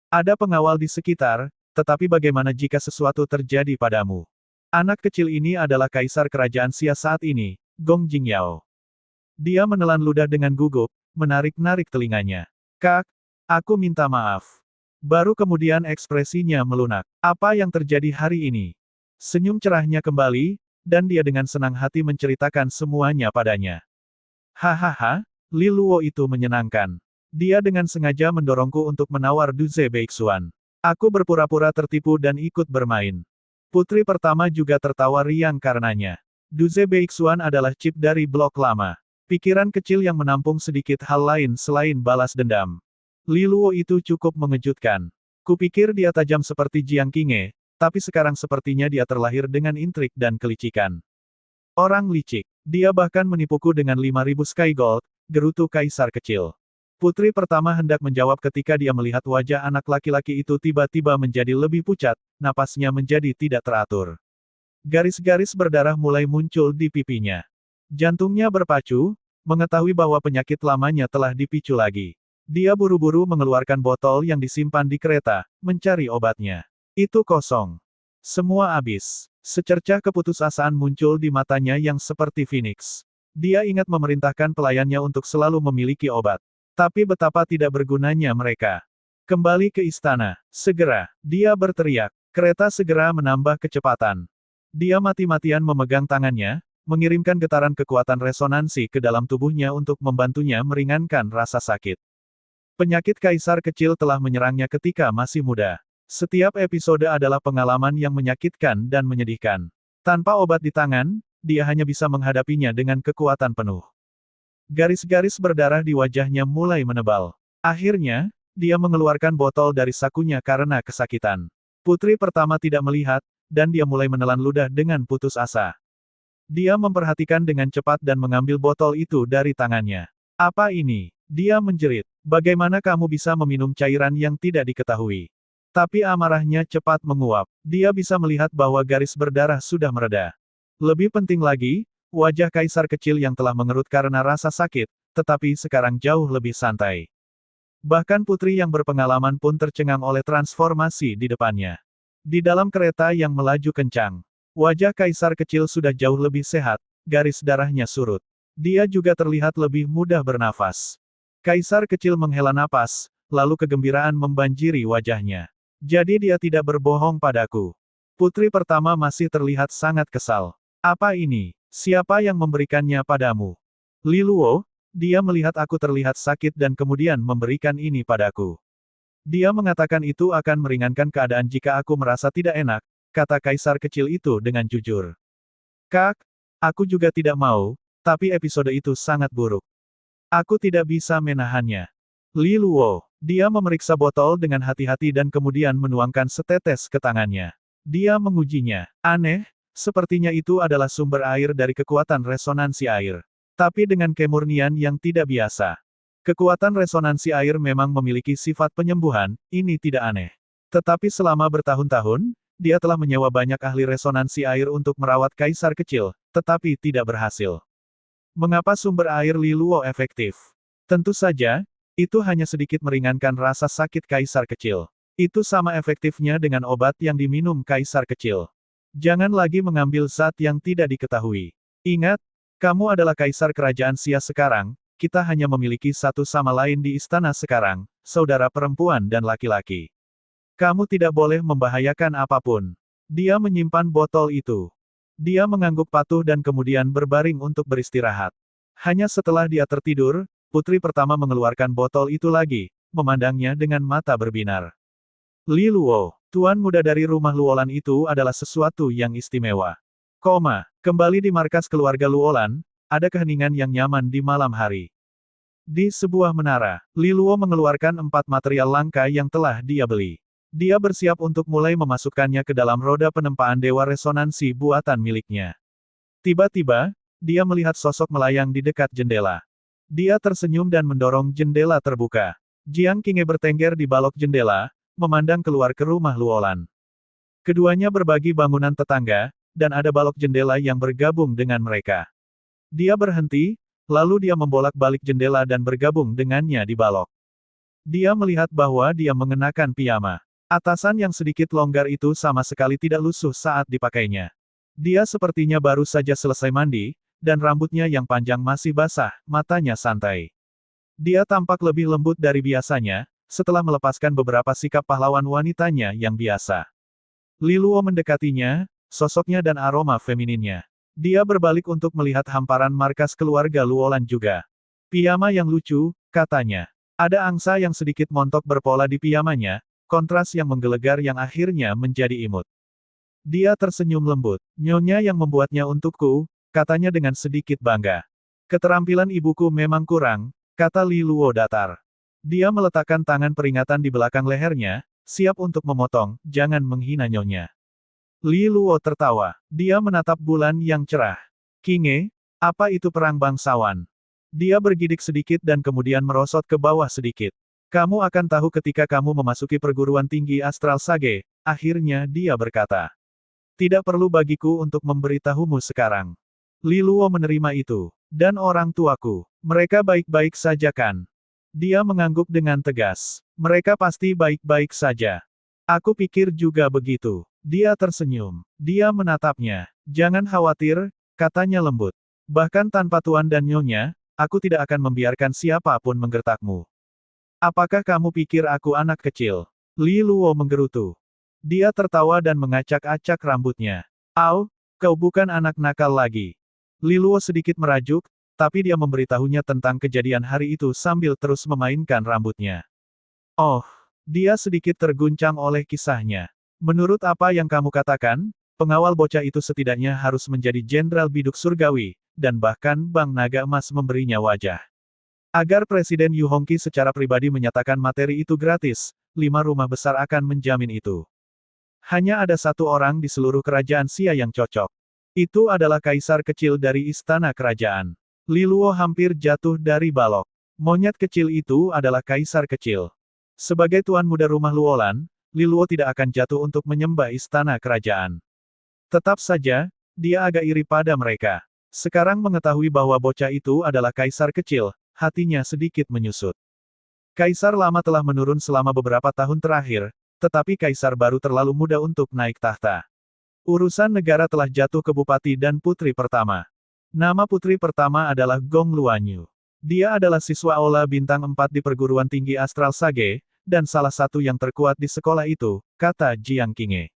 Ada pengawal di sekitar, tetapi bagaimana jika sesuatu terjadi padamu? Anak kecil ini adalah kaisar kerajaan Xia saat ini, Gong Jingyao. Dia menelan ludah dengan gugup, menarik-narik telinganya. Kak, aku minta maaf. Baru kemudian ekspresinya melunak. Apa yang terjadi hari ini? Senyum cerahnya kembali, dan dia dengan senang hati menceritakan semuanya padanya. Hahaha, Li Luo itu menyenangkan. Dia dengan sengaja mendorongku untuk menawar Duze Beixuan. Aku berpura-pura tertipu dan ikut bermain. Putri pertama juga tertawa riang karenanya. Duze Beixuan adalah chip dari blok lama. Pikiran kecil yang menampung sedikit hal lain selain balas dendam. Li Luo itu cukup mengejutkan. Kupikir dia tajam seperti Jiang Qinghe, tapi sekarang sepertinya dia terlahir dengan intrik dan kelicikan. Orang licik. Dia bahkan menipuku dengan 5.000 Sky Gold, gerutu kaisar kecil. Putri pertama hendak menjawab ketika dia melihat wajah anak laki-laki itu tiba-tiba menjadi lebih pucat, napasnya menjadi tidak teratur. Garis-garis berdarah mulai muncul di pipinya. Jantungnya berpacu, mengetahui bahwa penyakit lamanya telah dipicu lagi. Dia buru-buru mengeluarkan botol yang disimpan di kereta, mencari obatnya. Itu kosong. Semua habis. Secercah keputusasaan muncul di matanya yang seperti Phoenix. Dia ingat memerintahkan pelayannya untuk selalu memiliki obat. Tapi betapa tidak bergunanya mereka. Kembali ke istana. Segera, dia berteriak. Kereta segera menambah kecepatan. Dia mati-matian memegang tangannya, mengirimkan getaran kekuatan resonansi ke dalam tubuhnya untuk membantunya meringankan rasa sakit. Penyakit kaisar kecil telah menyerangnya ketika masih muda. Setiap episode adalah pengalaman yang menyakitkan dan menyedihkan. Tanpa obat di tangan, dia hanya bisa menghadapinya dengan kekuatan penuh. Garis-garis berdarah di wajahnya mulai menebal. Akhirnya, dia mengeluarkan botol dari sakunya karena kesakitan. Putri pertama tidak melihat, dan dia mulai menelan ludah dengan putus asa. Dia memperhatikan dengan cepat dan mengambil botol itu dari tangannya. Apa ini? Dia menjerit. Bagaimana kamu bisa meminum cairan yang tidak diketahui? Tapi amarahnya cepat menguap. Dia bisa melihat bahwa garis berdarah sudah mereda. Lebih penting lagi, wajah kaisar kecil yang telah mengerut karena rasa sakit, tetapi sekarang jauh lebih santai. Bahkan putri yang berpengalaman pun tercengang oleh transformasi di depannya. Di dalam kereta yang melaju kencang, wajah kaisar kecil sudah jauh lebih sehat, garis darahnya surut. Dia juga terlihat lebih mudah bernafas. Kaisar kecil menghela napas, lalu kegembiraan membanjiri wajahnya. Jadi dia tidak berbohong padaku. Putri pertama masih terlihat sangat kesal. Apa ini? Siapa yang memberikannya padamu? Li Luo, dia melihat aku terlihat sakit dan kemudian memberikan ini padaku. Dia mengatakan itu akan meringankan keadaan jika aku merasa tidak enak, kata kaisar kecil itu dengan jujur. Kak, aku juga tidak mau, tapi episode itu sangat buruk. Aku tidak bisa menahannya. Li Luo, dia memeriksa botol dengan hati-hati dan kemudian menuangkan setetes ke tangannya. Dia mengujinya. Aneh, sepertinya itu adalah sumber air dari kekuatan resonansi air. Tapi dengan kemurnian yang tidak biasa. Kekuatan resonansi air memang memiliki sifat penyembuhan, ini tidak aneh. Tetapi selama bertahun-tahun, dia telah menyewa banyak ahli resonansi air untuk merawat kaisar kecil, tetapi tidak berhasil. Mengapa sumber air Li Luo efektif? Tentu saja, itu hanya sedikit meringankan rasa sakit kaisar kecil. Itu sama efektifnya dengan obat yang diminum kaisar kecil. Jangan lagi mengambil zat yang tidak diketahui. Ingat, kamu adalah kaisar kerajaan Xia sekarang, kita hanya memiliki satu sama lain di istana sekarang, saudara perempuan dan laki-laki. Kamu tidak boleh membahayakan apapun. Dia menyimpan botol itu. Dia mengangguk patuh dan kemudian berbaring untuk beristirahat. Hanya setelah dia tertidur, putri pertama mengeluarkan botol itu lagi, memandangnya dengan mata berbinar. Li Luo, tuan muda dari rumah Luolan itu adalah sesuatu yang istimewa. Kembali di markas keluarga Luolan, ada keheningan yang nyaman di malam hari. Di sebuah menara, Li Luo mengeluarkan 4 material langka yang telah dia beli. Dia bersiap untuk mulai memasukkannya ke dalam roda penempaan dewa resonansi buatan miliknya. Tiba-tiba, dia melihat sosok melayang di dekat jendela. Dia tersenyum dan mendorong jendela terbuka. Jiang Qinghe bertengger di balok jendela, memandang keluar ke rumah Luolan. Keduanya berbagi bangunan tetangga, dan ada balok jendela yang bergabung dengan mereka. Dia berhenti, lalu dia membolak-balik jendela dan bergabung dengannya di balok. Dia melihat bahwa dia mengenakan piyama. Atasan yang sedikit longgar itu sama sekali tidak lusuh saat dipakainya. Dia sepertinya baru saja selesai mandi, dan rambutnya yang panjang masih basah, matanya santai. Dia tampak lebih lembut dari biasanya, setelah melepaskan beberapa sikap pahlawan wanitanya yang biasa. Li Luo mendekatinya, sosoknya dan aroma femininnya. Dia berbalik untuk melihat hamparan markas keluarga Luolan juga. Piyama yang lucu, katanya. Ada angsa yang sedikit montok berpola di piyamanya, kontras yang menggelegar yang akhirnya menjadi imut. Dia tersenyum lembut. Nyonya yang membuatnya untukku, katanya dengan sedikit bangga. Keterampilan ibuku memang kurang, kata Li Luo datar. Dia meletakkan tangan peringatan di belakang lehernya, siap untuk memotong, jangan menghina nyonya. Li Luo tertawa. Dia menatap bulan yang cerah. Qinghe, apa itu perang bangsawan? Dia bergidik sedikit dan kemudian merosot ke bawah sedikit. Kamu akan tahu ketika kamu memasuki perguruan tinggi Astral Sage, akhirnya dia berkata. Tidak perlu bagiku untuk memberitahumu sekarang. Li Luo menerima itu. Dan orang tuaku, mereka baik-baik saja kan? Dia mengangguk dengan tegas. Mereka pasti baik-baik saja. Aku pikir juga begitu. Dia tersenyum. Dia menatapnya. Jangan khawatir, katanya lembut. Bahkan tanpa tuan dan nyonya, aku tidak akan membiarkan siapapun menggertakmu. Apakah kamu pikir aku anak kecil? Li Luo menggerutu. Dia tertawa dan mengacak-acak rambutnya. Au, kau bukan anak nakal lagi. Li Luo sedikit merajuk, tapi dia memberitahunya tentang kejadian hari itu sambil terus memainkan rambutnya. Oh, dia sedikit terguncang oleh kisahnya. Menurut apa yang kamu katakan, pengawal bocah itu setidaknya harus menjadi jenderal biduk surgawi, dan bahkan Bang Naga Emas memberinya wajah. Agar Presiden Yu Hongqi secara pribadi menyatakan materi itu gratis, 5 rumah besar akan menjamin itu. Hanya ada satu orang di seluruh kerajaan Xia yang cocok. Itu adalah kaisar kecil dari istana kerajaan. Li Luo hampir jatuh dari balok. Monyet kecil itu adalah kaisar kecil. Sebagai tuan muda rumah Luolan, Li Luo tidak akan jatuh untuk menyembah istana kerajaan. Tetap saja, dia agak iri pada mereka. Sekarang mengetahui bahwa bocah itu adalah kaisar kecil, hatinya sedikit menyusut. Kaisar lama telah menurun selama beberapa tahun terakhir, tetapi kaisar baru terlalu muda untuk naik tahta. Urusan negara telah jatuh ke bupati dan putri pertama. Nama putri pertama adalah Gong Luanyu. Dia adalah siswa Aula Bintang 4 di perguruan tinggi Astral Sage, dan salah satu yang terkuat di sekolah itu, kata Jiang Qinghe.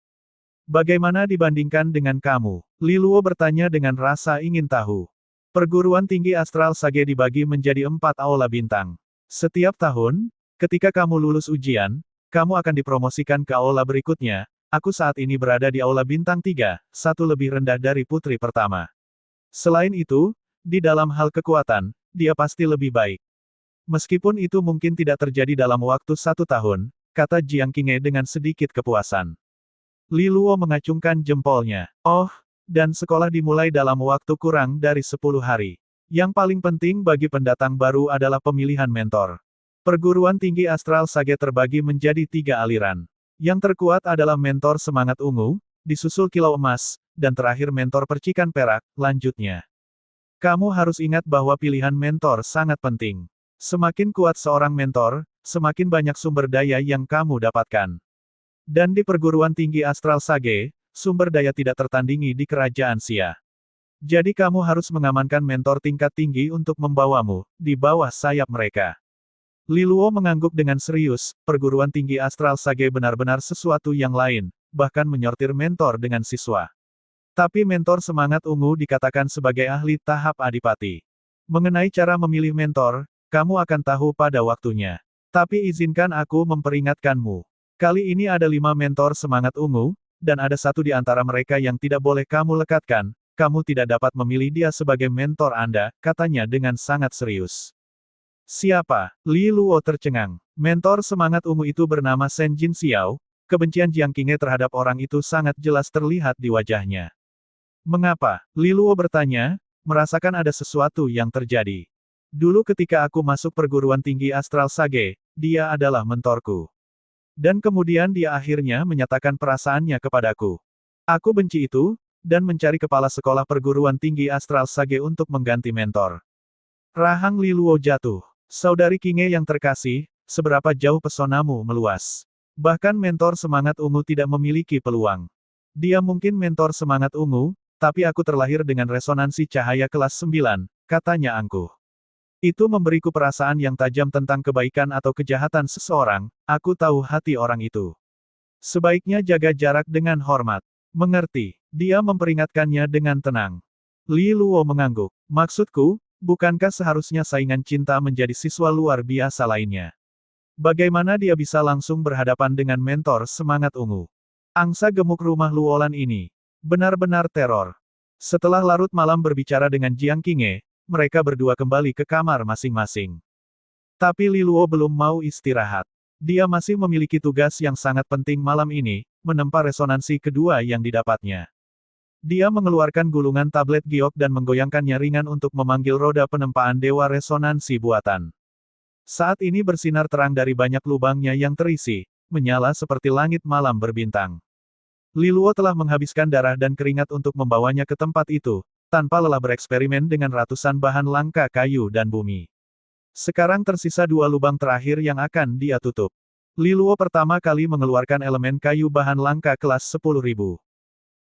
Bagaimana dibandingkan dengan kamu? Li Luo bertanya dengan rasa ingin tahu. Perguruan tinggi Astral Sage dibagi menjadi 4 Aula Bintang. Setiap tahun, ketika kamu lulus ujian, kamu akan dipromosikan ke aula berikutnya. Aku saat ini berada di Aula Bintang 3, satu lebih rendah dari putri pertama. Selain itu, di dalam hal kekuatan, dia pasti lebih baik. Meskipun itu mungkin tidak terjadi dalam waktu 1 tahun, kata Jiang Qinghe dengan sedikit kepuasan. Li Luo mengacungkan jempolnya. Oh, dan sekolah dimulai dalam waktu kurang dari 10 hari. Yang paling penting bagi pendatang baru adalah pemilihan mentor. Perguruan tinggi Astral Sage terbagi menjadi 3 aliran. Yang terkuat adalah mentor semangat ungu, disusul kilau emas, dan terakhir mentor percikan perak, lanjutnya. Kamu harus ingat bahwa pilihan mentor sangat penting. Semakin kuat seorang mentor, semakin banyak sumber daya yang kamu dapatkan. Dan di perguruan tinggi Astral Sage, sumber daya tidak tertandingi di kerajaan Xia. Jadi kamu harus mengamankan mentor tingkat tinggi untuk membawamu, di bawah sayap mereka. Li Luo mengangguk dengan serius, perguruan tinggi Astral Sage benar-benar sesuatu yang lain, bahkan menyortir mentor dengan siswa. Tapi mentor semangat ungu dikatakan sebagai ahli tahap adipati. Mengenai cara memilih mentor, kamu akan tahu pada waktunya. Tapi izinkan aku memperingatkanmu. Kali ini ada 5 mentor semangat ungu, dan ada satu di antara mereka yang tidak boleh kamu lekatkan, kamu tidak dapat memilih dia sebagai mentor Anda, katanya dengan sangat serius. Siapa? Li Luo tercengang. Mentor semangat ungu itu bernama Shen Jin Xiao, kebencian Jiang Qinghe terhadap orang itu sangat jelas terlihat di wajahnya. Mengapa? Li Luo bertanya, merasakan ada sesuatu yang terjadi. Dulu ketika aku masuk perguruan tinggi Astral Sage, dia adalah mentorku. Dan kemudian dia akhirnya menyatakan perasaannya kepadaku. Aku benci itu, dan mencari kepala sekolah perguruan tinggi Astral Sage untuk mengganti mentor. Rahang Li Luo jatuh. Saudari Qinghe yang terkasih, seberapa jauh pesonamu meluas. Bahkan mentor semangat ungu tidak memiliki peluang. Dia mungkin mentor semangat ungu, tapi aku terlahir dengan resonansi cahaya kelas 9, katanya angkuh. Itu memberiku perasaan yang tajam tentang kebaikan atau kejahatan seseorang, aku tahu hati orang itu. Sebaiknya jaga jarak dengan hormat. Mengerti, dia memperingatkannya dengan tenang. Li Luo mengangguk. Maksudku, bukankah seharusnya saingan cinta menjadi siswa luar biasa lainnya? Bagaimana dia bisa langsung berhadapan dengan mentor semangat ungu? Angsa gemuk rumah Luolan ini benar-benar teror. Setelah larut malam berbicara dengan Jiang Qinghe, mereka berdua kembali ke kamar masing-masing. Tapi Li Luo belum mau istirahat. Dia masih memiliki tugas yang sangat penting malam ini, menempa resonansi kedua yang didapatnya. Dia mengeluarkan gulungan tablet giok dan menggoyangkannya ringan untuk memanggil roda penempaan dewa resonansi buatan. Saat ini bersinar terang dari banyak lubangnya yang terisi, menyala seperti langit malam berbintang. Li Luo telah menghabiskan darah dan keringat untuk membawanya ke tempat itu, tanpa lelah bereksperimen dengan ratusan bahan langka kayu dan bumi. Sekarang tersisa 2 lubang terakhir yang akan dia tutup. Li Luo pertama kali mengeluarkan elemen kayu bahan langka kelas 10.000.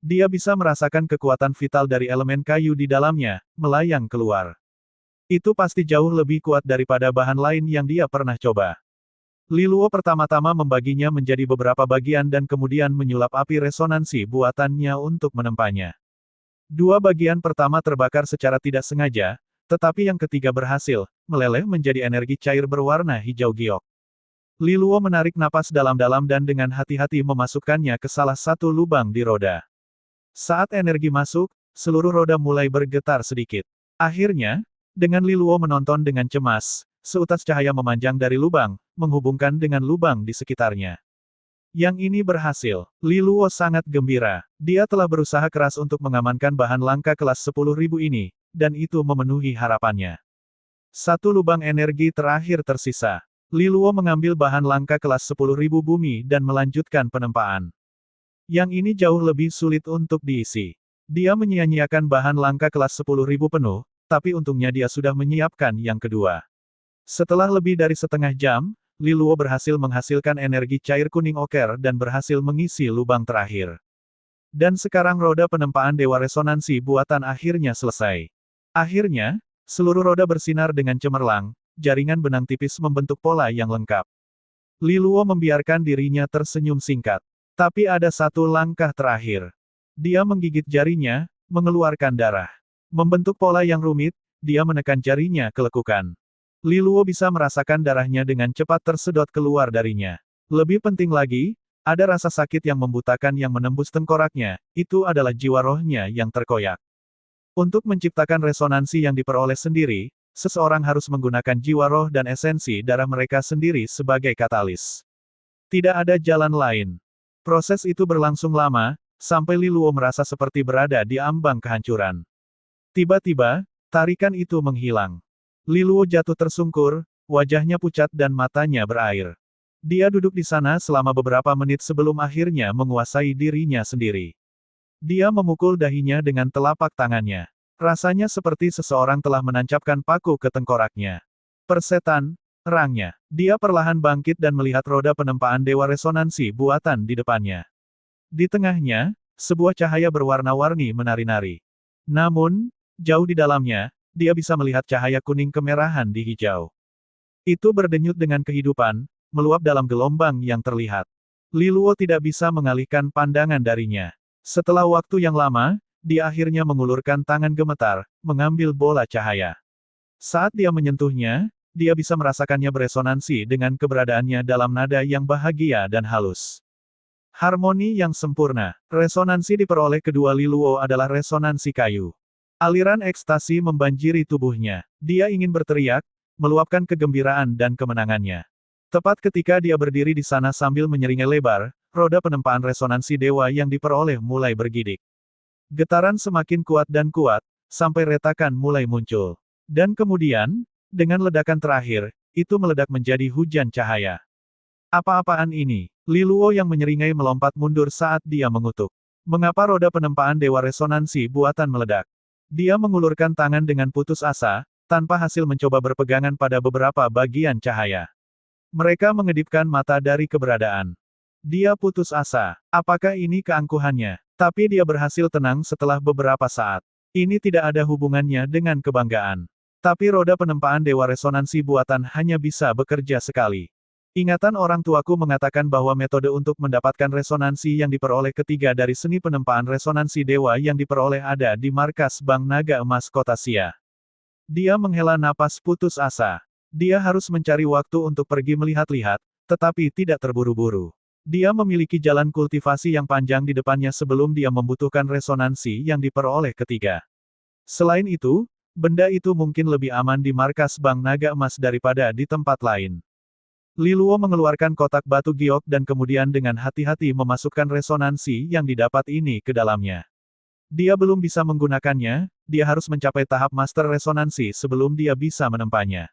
Dia bisa merasakan kekuatan vital dari elemen kayu di dalamnya, melayang keluar. Itu pasti jauh lebih kuat daripada bahan lain yang dia pernah coba. Li Luo pertama-tama membaginya menjadi beberapa bagian dan kemudian menyulap api resonansi buatannya untuk menempanya. Dua bagian pertama terbakar secara tidak sengaja, tetapi yang ketiga berhasil, meleleh menjadi energi cair berwarna hijau giok. Li Luo menarik napas dalam-dalam dan dengan hati-hati memasukkannya ke salah satu lubang di roda. Saat energi masuk, seluruh roda mulai bergetar sedikit. Akhirnya, dengan Li Luo menonton dengan cemas, seutas cahaya memanjang dari lubang, menghubungkan dengan lubang di sekitarnya. Yang ini berhasil. Li Luo sangat gembira. Dia telah berusaha keras untuk mengamankan bahan langka kelas 10.000 ini, dan itu memenuhi harapannya. Satu lubang energi terakhir tersisa. Li Luo mengambil bahan langka kelas 10.000 bumi dan melanjutkan penempaan. Yang ini jauh lebih sulit untuk diisi. Dia menyia-nyiakan bahan langka kelas 10.000 penuh, tapi untungnya dia sudah menyiapkan yang kedua. Setelah lebih dari setengah jam, Li Luo berhasil menghasilkan energi cair kuning oker dan berhasil mengisi lubang terakhir. Dan sekarang roda penempaan dewa resonansi buatan akhirnya selesai. Akhirnya, seluruh roda bersinar dengan cemerlang, jaringan benang tipis membentuk pola yang lengkap. Li Luo membiarkan dirinya tersenyum singkat. Tapi ada satu langkah terakhir. Dia menggigit jarinya, mengeluarkan darah. Membentuk pola yang rumit, dia menekan jarinya ke lekukan. Li Luo bisa merasakan darahnya dengan cepat tersedot keluar darinya. Lebih penting lagi, ada rasa sakit yang membutakan yang menembus tengkoraknya, itu adalah jiwa rohnya yang terkoyak. Untuk menciptakan resonansi yang diperoleh sendiri, seseorang harus menggunakan jiwa roh dan esensi darah mereka sendiri sebagai katalis. Tidak ada jalan lain. Proses itu berlangsung lama, sampai Li Luo merasa seperti berada di ambang kehancuran. Tiba-tiba, tarikan itu menghilang. Li Luo jatuh tersungkur, wajahnya pucat dan matanya berair. Dia duduk di sana selama beberapa menit sebelum akhirnya menguasai dirinya sendiri. Dia memukul dahinya dengan telapak tangannya. Rasanya seperti seseorang telah menancapkan paku ke tengkoraknya. Persetan, erangnya. Dia perlahan bangkit dan melihat roda penempaan dewa resonansi buatan di depannya. Di tengahnya, sebuah cahaya berwarna-warni menari-nari. Namun, jauh di dalamnya, dia bisa melihat cahaya kuning kemerahan di hijau. Itu berdenyut dengan kehidupan, meluap dalam gelombang yang terlihat. Li Luo tidak bisa mengalihkan pandangan darinya. Setelah waktu yang lama, dia akhirnya mengulurkan tangan gemetar, mengambil bola cahaya. Saat dia menyentuhnya, dia bisa merasakannya beresonansi dengan keberadaannya dalam nada yang bahagia dan halus. Harmoni yang sempurna. Resonansi diperoleh kedua Li Luo adalah resonansi kayu. Aliran ekstasi membanjiri tubuhnya. Dia ingin berteriak, meluapkan kegembiraan dan kemenangannya. Tepat ketika dia berdiri di sana sambil menyeringai lebar, roda penempaan resonansi dewa yang diperoleh mulai bergidik. Getaran semakin kuat, sampai retakan mulai muncul. Dan kemudian, dengan ledakan terakhir, itu meledak menjadi hujan cahaya. Apa-apaan ini? Li Luo yang menyeringai melompat mundur saat dia mengutuk. Mengapa roda penempaan dewa resonansi buatan meledak? Dia mengulurkan tangan dengan putus asa, tanpa hasil mencoba berpegangan pada beberapa bagian cahaya. Mereka mengedipkan mata dari keberadaan. Dia putus asa. Apakah ini keangkuhannya? Tapi dia berhasil tenang setelah beberapa saat. Ini tidak ada hubungannya dengan kebanggaan. Tapi roda penempaan dewa resonansi buatan hanya bisa bekerja sekali. Ingatan orang tuaku mengatakan bahwa metode untuk mendapatkan resonansi yang diperoleh ketiga dari seni penempaan resonansi dewa yang diperoleh ada di markas Bank Naga Emas Kota Xia. Dia menghela napas putus asa. Dia harus mencari waktu untuk pergi melihat-lihat, tetapi tidak terburu-buru. Dia memiliki jalan kultivasi yang panjang di depannya sebelum dia membutuhkan resonansi yang diperoleh ketiga. Selain itu, benda itu mungkin lebih aman di markas Bank Naga Emas daripada di tempat lain. Li Luo mengeluarkan kotak batu giok dan kemudian dengan hati-hati memasukkan resonansi yang didapat ini ke dalamnya. Dia belum bisa menggunakannya, dia harus mencapai tahap master resonansi sebelum dia bisa menempanya.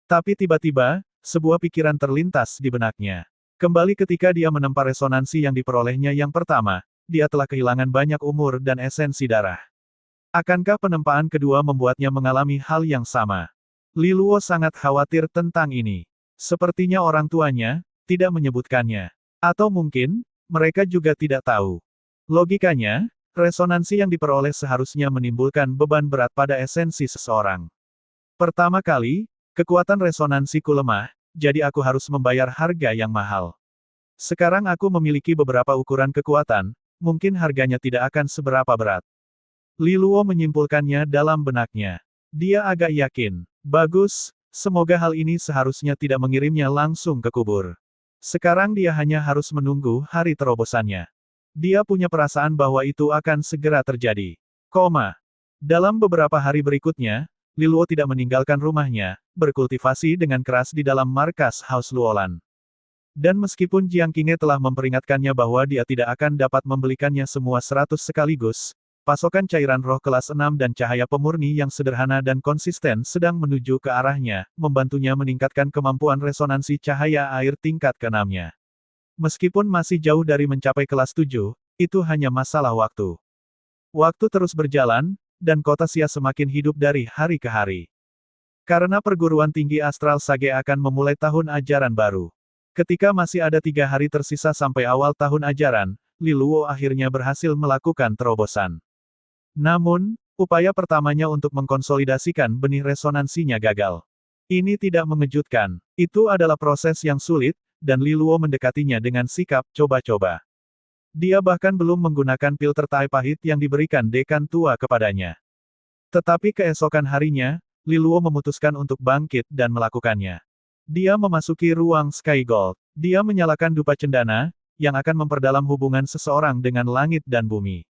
Tapi tiba-tiba, sebuah pikiran terlintas di benaknya. Kembali ketika dia menempa resonansi yang diperolehnya yang pertama, dia telah kehilangan banyak umur dan esensi darah. Akankah penempaan kedua membuatnya mengalami hal yang sama? Li Luo sangat khawatir tentang ini. Sepertinya orang tuanya tidak menyebutkannya. Atau mungkin, mereka juga tidak tahu. Logikanya, resonansi yang diperoleh seharusnya menimbulkan beban berat pada esensi seseorang. Pertama kali, kekuatan resonansiku lemah, jadi aku harus membayar harga yang mahal. Sekarang aku memiliki beberapa ukuran kekuatan, mungkin harganya tidak akan seberapa berat. Li Luo menyimpulkannya dalam benaknya. Dia agak yakin. Bagus, semoga hal ini seharusnya tidak mengirimnya langsung ke kubur. Sekarang dia hanya harus menunggu hari terobosannya. Dia punya perasaan bahwa itu akan segera terjadi. Dalam beberapa hari berikutnya, Li Luo tidak meninggalkan rumahnya, berkultivasi dengan keras di dalam markas House Luolan. Dan meskipun Jiang Qinghe telah memperingatkannya bahwa dia tidak akan dapat membelikannya semua 100 sekaligus, pasokan cairan roh kelas 6 dan cahaya pemurni yang sederhana dan konsisten sedang menuju ke arahnya, membantunya meningkatkan kemampuan resonansi cahaya air tingkat ke-6-nya. Meskipun masih jauh dari mencapai kelas 7, itu hanya masalah waktu. Waktu terus berjalan, dan kota Xia semakin hidup dari hari ke hari. Karena perguruan tinggi Astral Sage akan memulai tahun ajaran baru. Ketika masih ada 3 hari tersisa sampai awal tahun ajaran, Li Luo akhirnya berhasil melakukan terobosan. Namun, upaya pertamanya untuk mengkonsolidasikan benih resonansinya gagal. Ini tidak mengejutkan. Itu adalah proses yang sulit, dan Li Luo mendekatinya dengan sikap coba-coba. Dia bahkan belum menggunakan pil tertai pahit yang diberikan dekan tua kepadanya. Tetapi keesokan harinya, Li Luo memutuskan untuk bangkit dan melakukannya. Dia memasuki ruang Sky Gold. Dia menyalakan dupa cendana, yang akan memperdalam hubungan seseorang dengan langit dan bumi.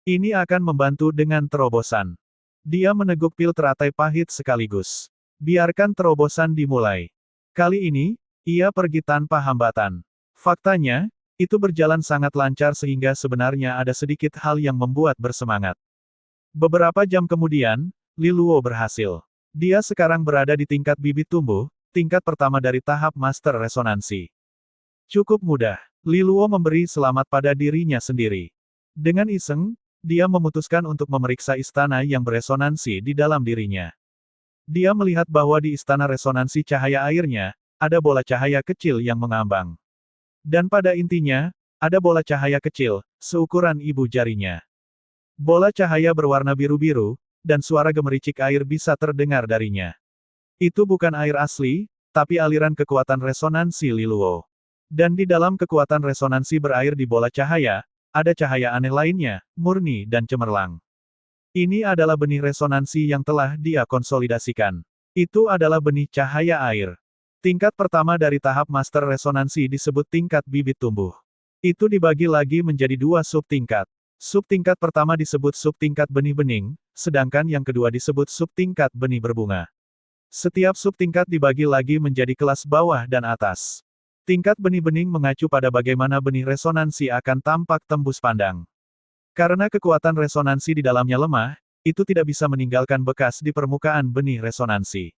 Ini akan membantu dengan terobosan. Dia meneguk pil teratai pahit sekaligus. Biarkan terobosan dimulai. Kali ini, ia pergi tanpa hambatan. Faktanya, itu berjalan sangat lancar sehingga sebenarnya ada sedikit hal yang membuat bersemangat. Beberapa jam kemudian, Li Luo berhasil. Dia sekarang berada di tingkat bibit tumbuh, tingkat pertama dari tahap Master Resonansi. Cukup mudah. Li Luo memberi selamat pada dirinya sendiri. Dengan iseng, dia memutuskan untuk memeriksa istana yang beresonansi di dalam dirinya. Dia melihat bahwa di istana resonansi cahaya airnya, ada bola cahaya kecil yang mengambang. Dan pada intinya, ada bola cahaya kecil, seukuran ibu jarinya. Bola cahaya berwarna biru-biru, dan suara gemericik air bisa terdengar darinya. Itu bukan air asli, tapi aliran kekuatan resonansi Li Luo. Dan di dalam kekuatan resonansi berair di bola cahaya, ada cahaya aneh lainnya, murni dan cemerlang. Ini adalah benih resonansi yang telah dia konsolidasikan. Itu adalah benih cahaya air. Tingkat pertama dari tahap Master Resonansi disebut tingkat bibit tumbuh. Itu dibagi lagi menjadi 2 subtingkat. Subtingkat pertama disebut subtingkat benih bening, sedangkan yang kedua disebut subtingkat benih berbunga. Setiap subtingkat dibagi lagi menjadi kelas bawah dan atas. Tingkat benih bening mengacu pada bagaimana benih resonansi akan tampak tembus pandang. Karena kekuatan resonansi di dalamnya lemah, itu tidak bisa meninggalkan bekas di permukaan benih resonansi.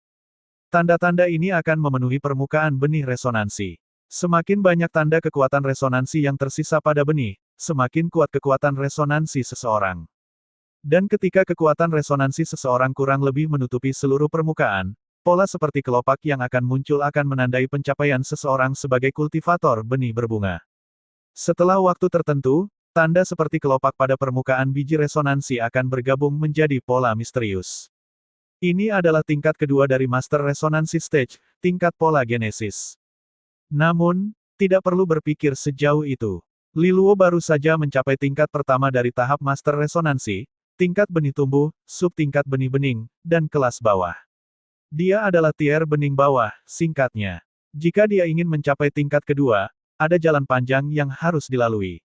Tanda-tanda ini akan memenuhi permukaan benih resonansi. Semakin banyak tanda kekuatan resonansi yang tersisa pada benih, semakin kuat kekuatan resonansi seseorang. Dan ketika kekuatan resonansi seseorang kurang lebih menutupi seluruh permukaan, pola seperti kelopak yang akan muncul akan menandai pencapaian seseorang sebagai kultivator benih berbunga. Setelah waktu tertentu, tanda seperti kelopak pada permukaan biji resonansi akan bergabung menjadi pola misterius. Ini adalah tingkat kedua dari Master Resonansi Stage, tingkat pola genesis. Namun, tidak perlu berpikir sejauh itu. Li Luo baru saja mencapai tingkat pertama dari tahap Master Resonansi, tingkat benih tumbuh, subtingkat benih bening, dan kelas bawah. Dia adalah tier bening bawah, singkatnya. Jika dia ingin mencapai tingkat kedua, ada jalan panjang yang harus dilalui.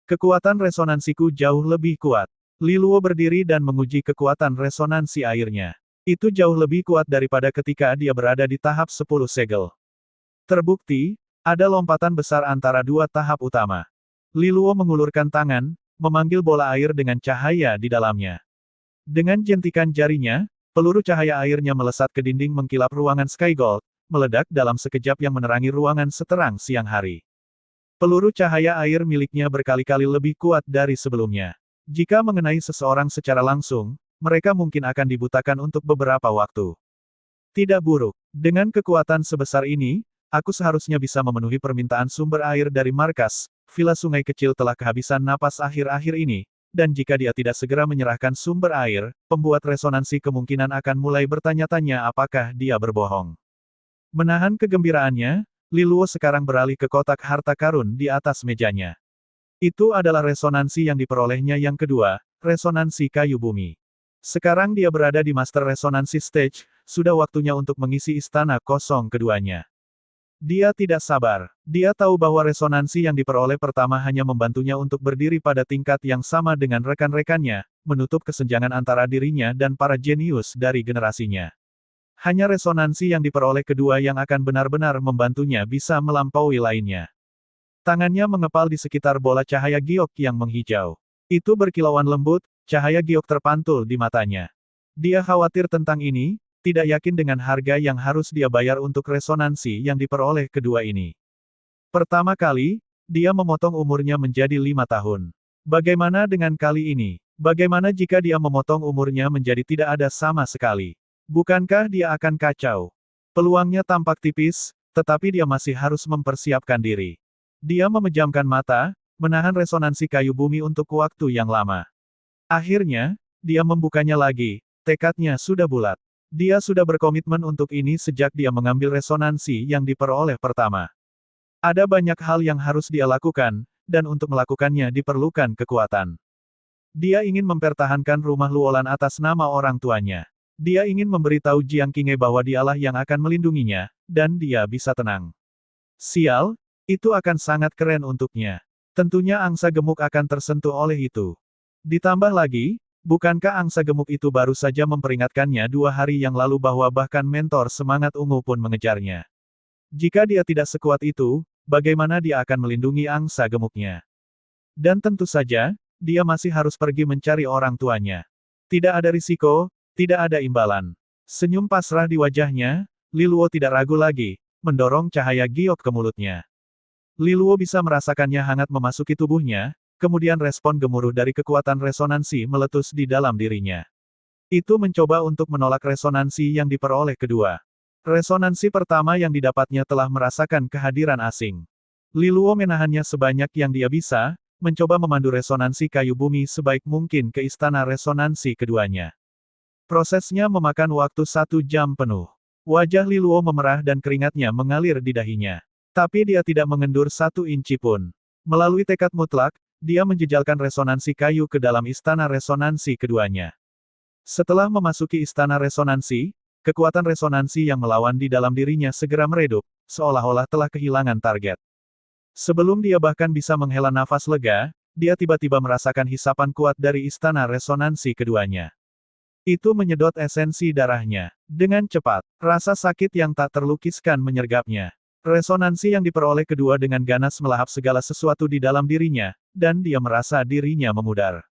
Kekuatan resonansiku jauh lebih kuat. Li Luo berdiri dan menguji kekuatan resonansi airnya. Itu jauh lebih kuat daripada ketika dia berada di tahap 10 segel. Terbukti, ada lompatan besar antara 2 tahap utama. Li Luo mengulurkan tangan, memanggil bola air dengan cahaya di dalamnya. Dengan jentikan jarinya, peluru cahaya airnya melesat ke dinding mengkilap ruangan Sky Gold, meledak dalam sekejap yang menerangi ruangan seterang siang hari. Peluru cahaya air miliknya berkali-kali lebih kuat dari sebelumnya. Jika mengenai seseorang secara langsung, mereka mungkin akan dibutakan untuk beberapa waktu. Tidak buruk. Dengan kekuatan sebesar ini, aku seharusnya bisa memenuhi permintaan sumber air dari markas. Villa Sungai Kecil telah kehabisan napas akhir-akhir ini, dan jika dia tidak segera menyerahkan sumber air, pembuat resonansi kemungkinan akan mulai bertanya-tanya apakah dia berbohong. Menahan kegembiraannya, Li Luo sekarang beralih ke kotak harta karun di atas mejanya. Itu adalah resonansi yang diperolehnya yang kedua, resonansi kayu bumi. Sekarang dia berada di Master Resonansi Stage, sudah waktunya untuk mengisi istana kosong keduanya. Dia tidak sabar. Dia tahu bahwa resonansi yang diperoleh pertama hanya membantunya untuk berdiri pada tingkat yang sama dengan rekan-rekannya, menutup kesenjangan antara dirinya dan para jenius dari generasinya. Hanya resonansi yang diperoleh kedua yang akan benar-benar membantunya bisa melampaui lainnya. Tangannya mengepal di sekitar bola cahaya giok yang menghijau. Itu berkilauan lembut, cahaya giok terpantul di matanya. Dia khawatir tentang ini, tidak yakin dengan harga yang harus dia bayar untuk resonansi yang diperoleh kedua ini. Pertama kali, dia memotong umurnya menjadi 5 tahun. Bagaimana dengan kali ini? Bagaimana jika dia memotong umurnya menjadi tidak ada sama sekali? Bukankah dia akan kacau? Peluangnya tampak tipis, tetapi dia masih harus mempersiapkan diri. Dia memejamkan mata, menahan resonansi kayu bumi untuk waktu yang lama. Akhirnya, dia membukanya lagi, tekadnya sudah bulat. Dia sudah berkomitmen untuk ini sejak dia mengambil resonansi yang diperoleh pertama. Ada banyak hal yang harus dia lakukan, dan untuk melakukannya diperlukan kekuatan. Dia ingin mempertahankan rumah Luolan atas nama orang tuanya. Dia ingin memberitahu Jiang Qinghe bahwa dialah yang akan melindunginya, dan dia bisa tenang. Sial, itu akan sangat keren untuknya. Tentunya angsa gemuk akan tersentuh oleh itu. Ditambah lagi, bukankah angsa gemuk itu baru saja memperingatkannya 2 hari yang lalu bahwa bahkan mentor semangat ungu pun mengejarnya. Jika dia tidak sekuat itu, bagaimana dia akan melindungi angsa gemuknya? Dan tentu saja, dia masih harus pergi mencari orang tuanya. Tidak ada risiko, tidak ada imbalan. Senyum pasrah di wajahnya, Li Luo tidak ragu lagi, mendorong cahaya giok ke mulutnya. Li Luo bisa merasakannya hangat memasuki tubuhnya, kemudian respon gemuruh dari kekuatan resonansi meletus di dalam dirinya. Itu mencoba untuk menolak resonansi yang diperoleh kedua. Resonansi pertama yang didapatnya telah merasakan kehadiran asing. Li Luo menahannya sebanyak yang dia bisa, mencoba memandu resonansi kayu bumi sebaik mungkin ke istana resonansi keduanya. Prosesnya memakan waktu 1 jam penuh. Wajah Li Luo memerah dan keringatnya mengalir di dahinya. Tapi dia tidak mengendur 1 inci pun. Melalui tekad mutlak, dia menjejalkan resonansi kayu ke dalam istana resonansi keduanya. Setelah memasuki istana resonansi, kekuatan resonansi yang melawan di dalam dirinya segera meredup, seolah-olah telah kehilangan target. Sebelum dia bahkan bisa menghela nafas lega, dia tiba-tiba merasakan hisapan kuat dari istana resonansi keduanya. Itu menyedot esensi darahnya. Dengan cepat, rasa sakit yang tak terlukiskan menyergapnya. Resonansi yang diperoleh kedua dengan ganas melahap segala sesuatu di dalam dirinya, dan dia merasa dirinya memudar.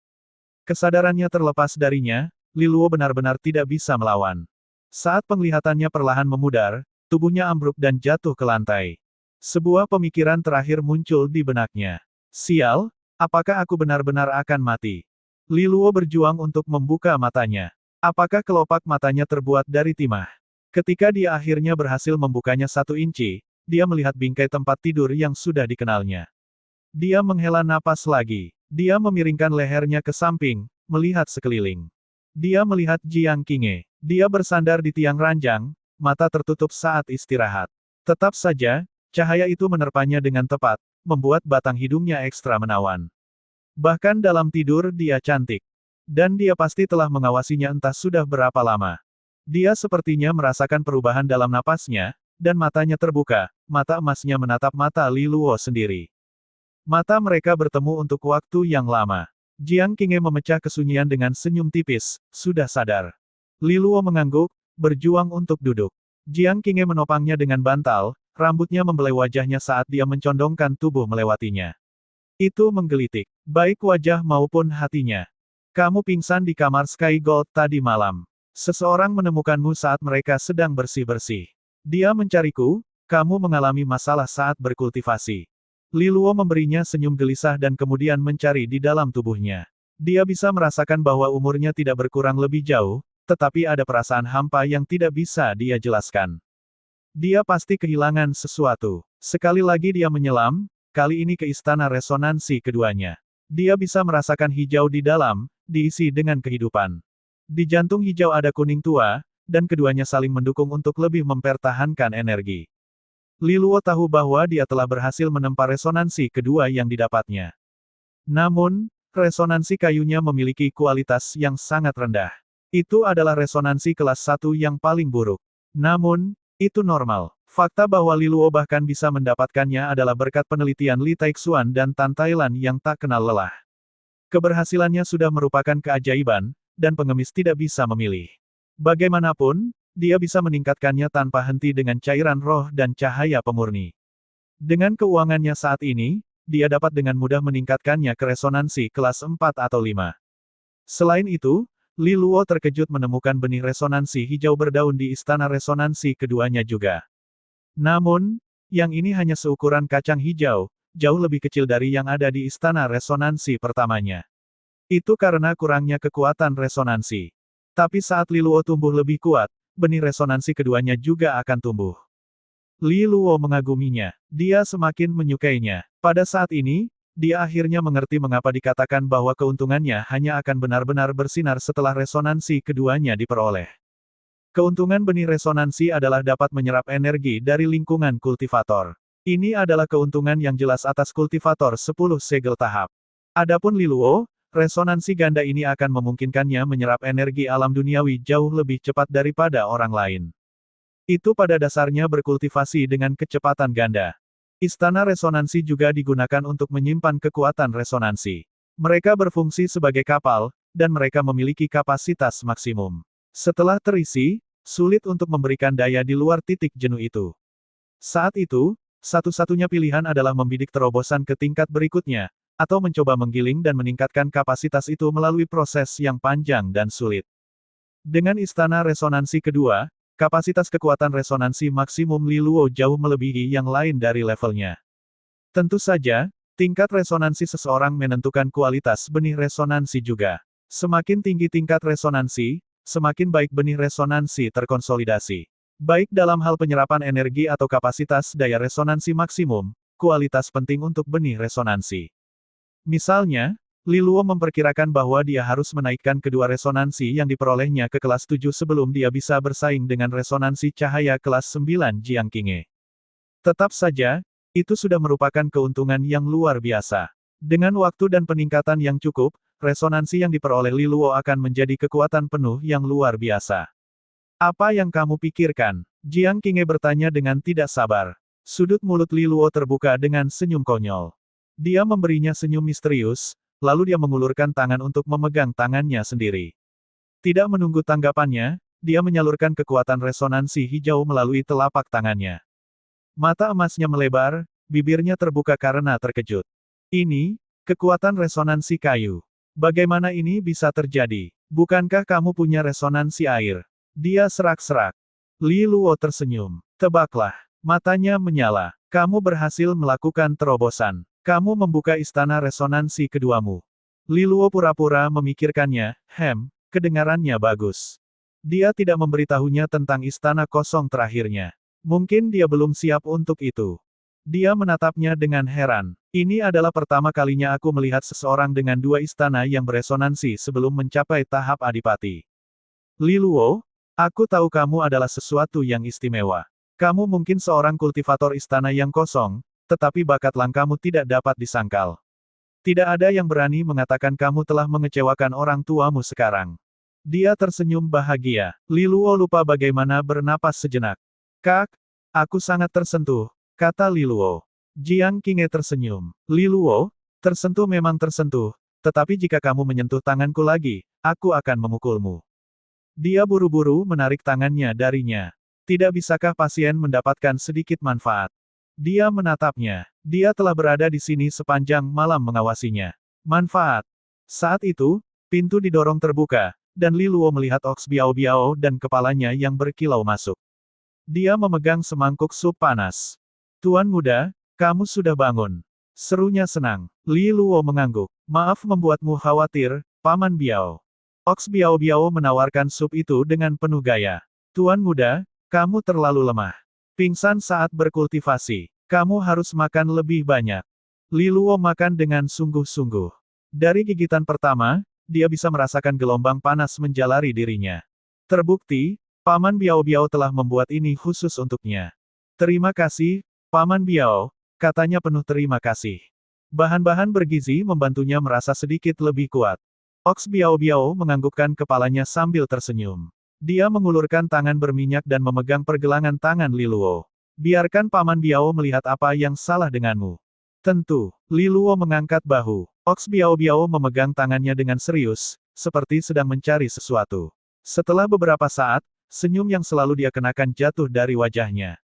Kesadarannya terlepas darinya, Li Luo benar-benar tidak bisa melawan. Saat penglihatannya perlahan memudar, tubuhnya ambruk dan jatuh ke lantai. Sebuah pemikiran terakhir muncul di benaknya. Sial, apakah aku benar-benar akan mati? Li Luo berjuang untuk membuka matanya. Apakah kelopak matanya terbuat dari timah? Ketika dia akhirnya berhasil membukanya 1 inci, dia melihat bingkai tempat tidur yang sudah dikenalnya. Dia menghela napas lagi. Dia memiringkan lehernya ke samping, melihat sekeliling. Dia melihat Jiang Qinghe. Dia bersandar di tiang ranjang, mata tertutup saat istirahat. Tetap saja, cahaya itu menerpanya dengan tepat, membuat batang hidungnya ekstra menawan. Bahkan dalam tidur dia cantik. Dan dia pasti telah mengawasinya entah sudah berapa lama. Dia sepertinya merasakan perubahan dalam napasnya, dan matanya terbuka, mata emasnya menatap mata Li Luo sendiri. Mata mereka bertemu untuk waktu yang lama. Jiang Qinghe memecah kesunyian dengan senyum tipis, sudah sadar. Li Luo mengangguk, berjuang untuk duduk. Jiang Qinghe menopangnya dengan bantal, rambutnya membelai wajahnya saat dia mencondongkan tubuh melewatinya. Itu menggelitik, baik wajah maupun hatinya. Kamu pingsan di kamar Sky Gold tadi malam. Seseorang menemukanmu saat mereka sedang bersih-bersih. Dia mencariku, kamu mengalami masalah saat berkultivasi. Li Luo memberinya senyum gelisah dan kemudian mencari di dalam tubuhnya. Dia bisa merasakan bahwa umurnya tidak berkurang lebih jauh, tetapi ada perasaan hampa yang tidak bisa dia jelaskan. Dia pasti kehilangan sesuatu. Sekali lagi dia menyelam, kali ini ke istana resonansi keduanya. Dia bisa merasakan hijau di dalam, diisi dengan kehidupan. Di jantung hijau ada kuning tua, dan keduanya saling mendukung untuk lebih mempertahankan energi. Li Luo tahu bahwa dia telah berhasil menempa resonansi kedua yang didapatnya. Namun, resonansi kayunya memiliki kualitas yang sangat rendah. Itu adalah resonansi kelas 1 yang paling buruk. Namun, itu normal. Fakta bahwa Li Luo bahkan bisa mendapatkannya adalah berkat penelitian Li Taixuan dan Tan Thailand yang tak kenal lelah. Keberhasilannya sudah merupakan keajaiban, dan pengemis tidak bisa memilih. Bagaimanapun, dia bisa meningkatkannya tanpa henti dengan cairan roh dan cahaya pemurni. Dengan keuangannya saat ini, dia dapat dengan mudah meningkatkannya ke resonansi kelas 4 atau 5. Selain itu, Li Luo terkejut menemukan benih resonansi hijau berdaun di istana resonansi keduanya juga. Namun, yang ini hanya seukuran kacang hijau, jauh lebih kecil dari yang ada di istana resonansi pertamanya. Itu karena kurangnya kekuatan resonansi. Tapi saat Li Luo tumbuh lebih kuat, benih resonansi keduanya juga akan tumbuh. Li Luo mengaguminya. Dia semakin menyukainya. Pada saat ini, dia akhirnya mengerti mengapa dikatakan bahwa keuntungannya hanya akan benar-benar bersinar setelah resonansi keduanya diperoleh. Keuntungan benih resonansi adalah dapat menyerap energi dari lingkungan kultivator. Ini adalah keuntungan yang jelas atas kultivator 10 segel tahap. Adapun Li Luo, resonansi ganda ini akan memungkinkannya menyerap energi alam duniawi jauh lebih cepat daripada orang lain. Itu pada dasarnya berkultivasi dengan kecepatan ganda. Istana resonansi juga digunakan untuk menyimpan kekuatan resonansi. Mereka berfungsi sebagai kapal, dan mereka memiliki kapasitas maksimum. Setelah terisi, sulit untuk memberikan daya di luar titik jenuh itu. Saat itu, satu-satunya pilihan adalah membidik terobosan ke tingkat berikutnya, atau mencoba menggiling dan meningkatkan kapasitas itu melalui proses yang panjang dan sulit. Dengan istana resonansi kedua, kapasitas kekuatan resonansi maksimum Li Luo jauh melebihi yang lain dari levelnya. Tentu saja, tingkat resonansi seseorang menentukan kualitas benih resonansi juga. Semakin tinggi tingkat resonansi, semakin baik benih resonansi terkonsolidasi. Baik dalam hal penyerapan energi atau kapasitas daya resonansi maksimum, kualitas penting untuk benih resonansi. Misalnya, Li Luo memperkirakan bahwa dia harus menaikkan kedua resonansi yang diperolehnya ke kelas 7 sebelum dia bisa bersaing dengan resonansi cahaya kelas 9 Jiang Qinghe. Tetap saja, itu sudah merupakan keuntungan yang luar biasa. Dengan waktu dan peningkatan yang cukup, resonansi yang diperoleh Li Luo akan menjadi kekuatan penuh yang luar biasa. Apa yang kamu pikirkan? Jiang Qinghe bertanya dengan tidak sabar. Sudut mulut Li Luo terbuka dengan senyum konyol. Dia memberinya senyum misterius, lalu dia mengulurkan tangan untuk memegang tangannya sendiri. Tidak menunggu tanggapannya, dia menyalurkan kekuatan resonansi hijau melalui telapak tangannya. Mata emasnya melebar, bibirnya terbuka karena terkejut. Ini, kekuatan resonansi kayu. Bagaimana ini bisa terjadi? Bukankah kamu punya resonansi air? Dia serak-serak. Li Luo tersenyum. Tebaklah. Matanya menyala. Kamu berhasil melakukan terobosan. Kamu membuka istana resonansi keduamu. Li Luo pura-pura memikirkannya, kedengarannya bagus. Dia tidak memberitahunya tentang istana kosong terakhirnya. Mungkin dia belum siap untuk itu. Dia menatapnya dengan heran. Ini adalah pertama kalinya aku melihat seseorang dengan dua istana yang beresonansi sebelum mencapai tahap adipati. Li Luo, aku tahu kamu adalah sesuatu yang istimewa. Kamu mungkin seorang kultivator istana yang kosong, tetapi bakat langkamu tidak dapat disangkal. Tidak ada yang berani mengatakan kamu telah mengecewakan orang tuamu sekarang. Dia tersenyum bahagia. Li Luo lupa bagaimana bernapas sejenak. Kak, aku sangat tersentuh, kata Li Luo. Jiang Qinghe tersenyum. Li Luo, tersentuh memang tersentuh, tetapi jika kamu menyentuh tanganku lagi, aku akan memukulmu. Dia buru-buru menarik tangannya darinya. Tidak bisakah pasien mendapatkan sedikit manfaat? Dia menatapnya. Dia telah berada di sini sepanjang malam mengawasinya. Manfaat. Saat itu, pintu didorong terbuka, dan Li Luo melihat Ox Biao Biao dan kepalanya yang berkilau masuk. Dia memegang semangkuk sup panas. Tuan muda, kamu sudah bangun. Serunya senang. Li Luo mengangguk. Maaf membuatmu khawatir, Paman Biao. Ox Biao Biao menawarkan sup itu dengan penuh gaya. Tuan muda, kamu terlalu lemah. Pingsan saat berkultivasi. Kamu harus makan lebih banyak. Li Luo makan dengan sungguh-sungguh. Dari gigitan pertama, dia bisa merasakan gelombang panas menjalari dirinya. Terbukti, Paman Biao Biao telah membuat ini khusus untuknya. Terima kasih, Paman Biao, katanya penuh terima kasih. Bahan-bahan bergizi membantunya merasa sedikit lebih kuat. Ox Biao Biao menganggukkan kepalanya sambil tersenyum. Dia mengulurkan tangan berminyak dan memegang pergelangan tangan Li Luo. Biarkan Paman Biao melihat apa yang salah denganmu. Tentu, Li Luo mengangkat bahu. Ox Biao Biao memegang tangannya dengan serius, seperti sedang mencari sesuatu. Setelah beberapa saat, senyum yang selalu dia kenakan jatuh dari wajahnya.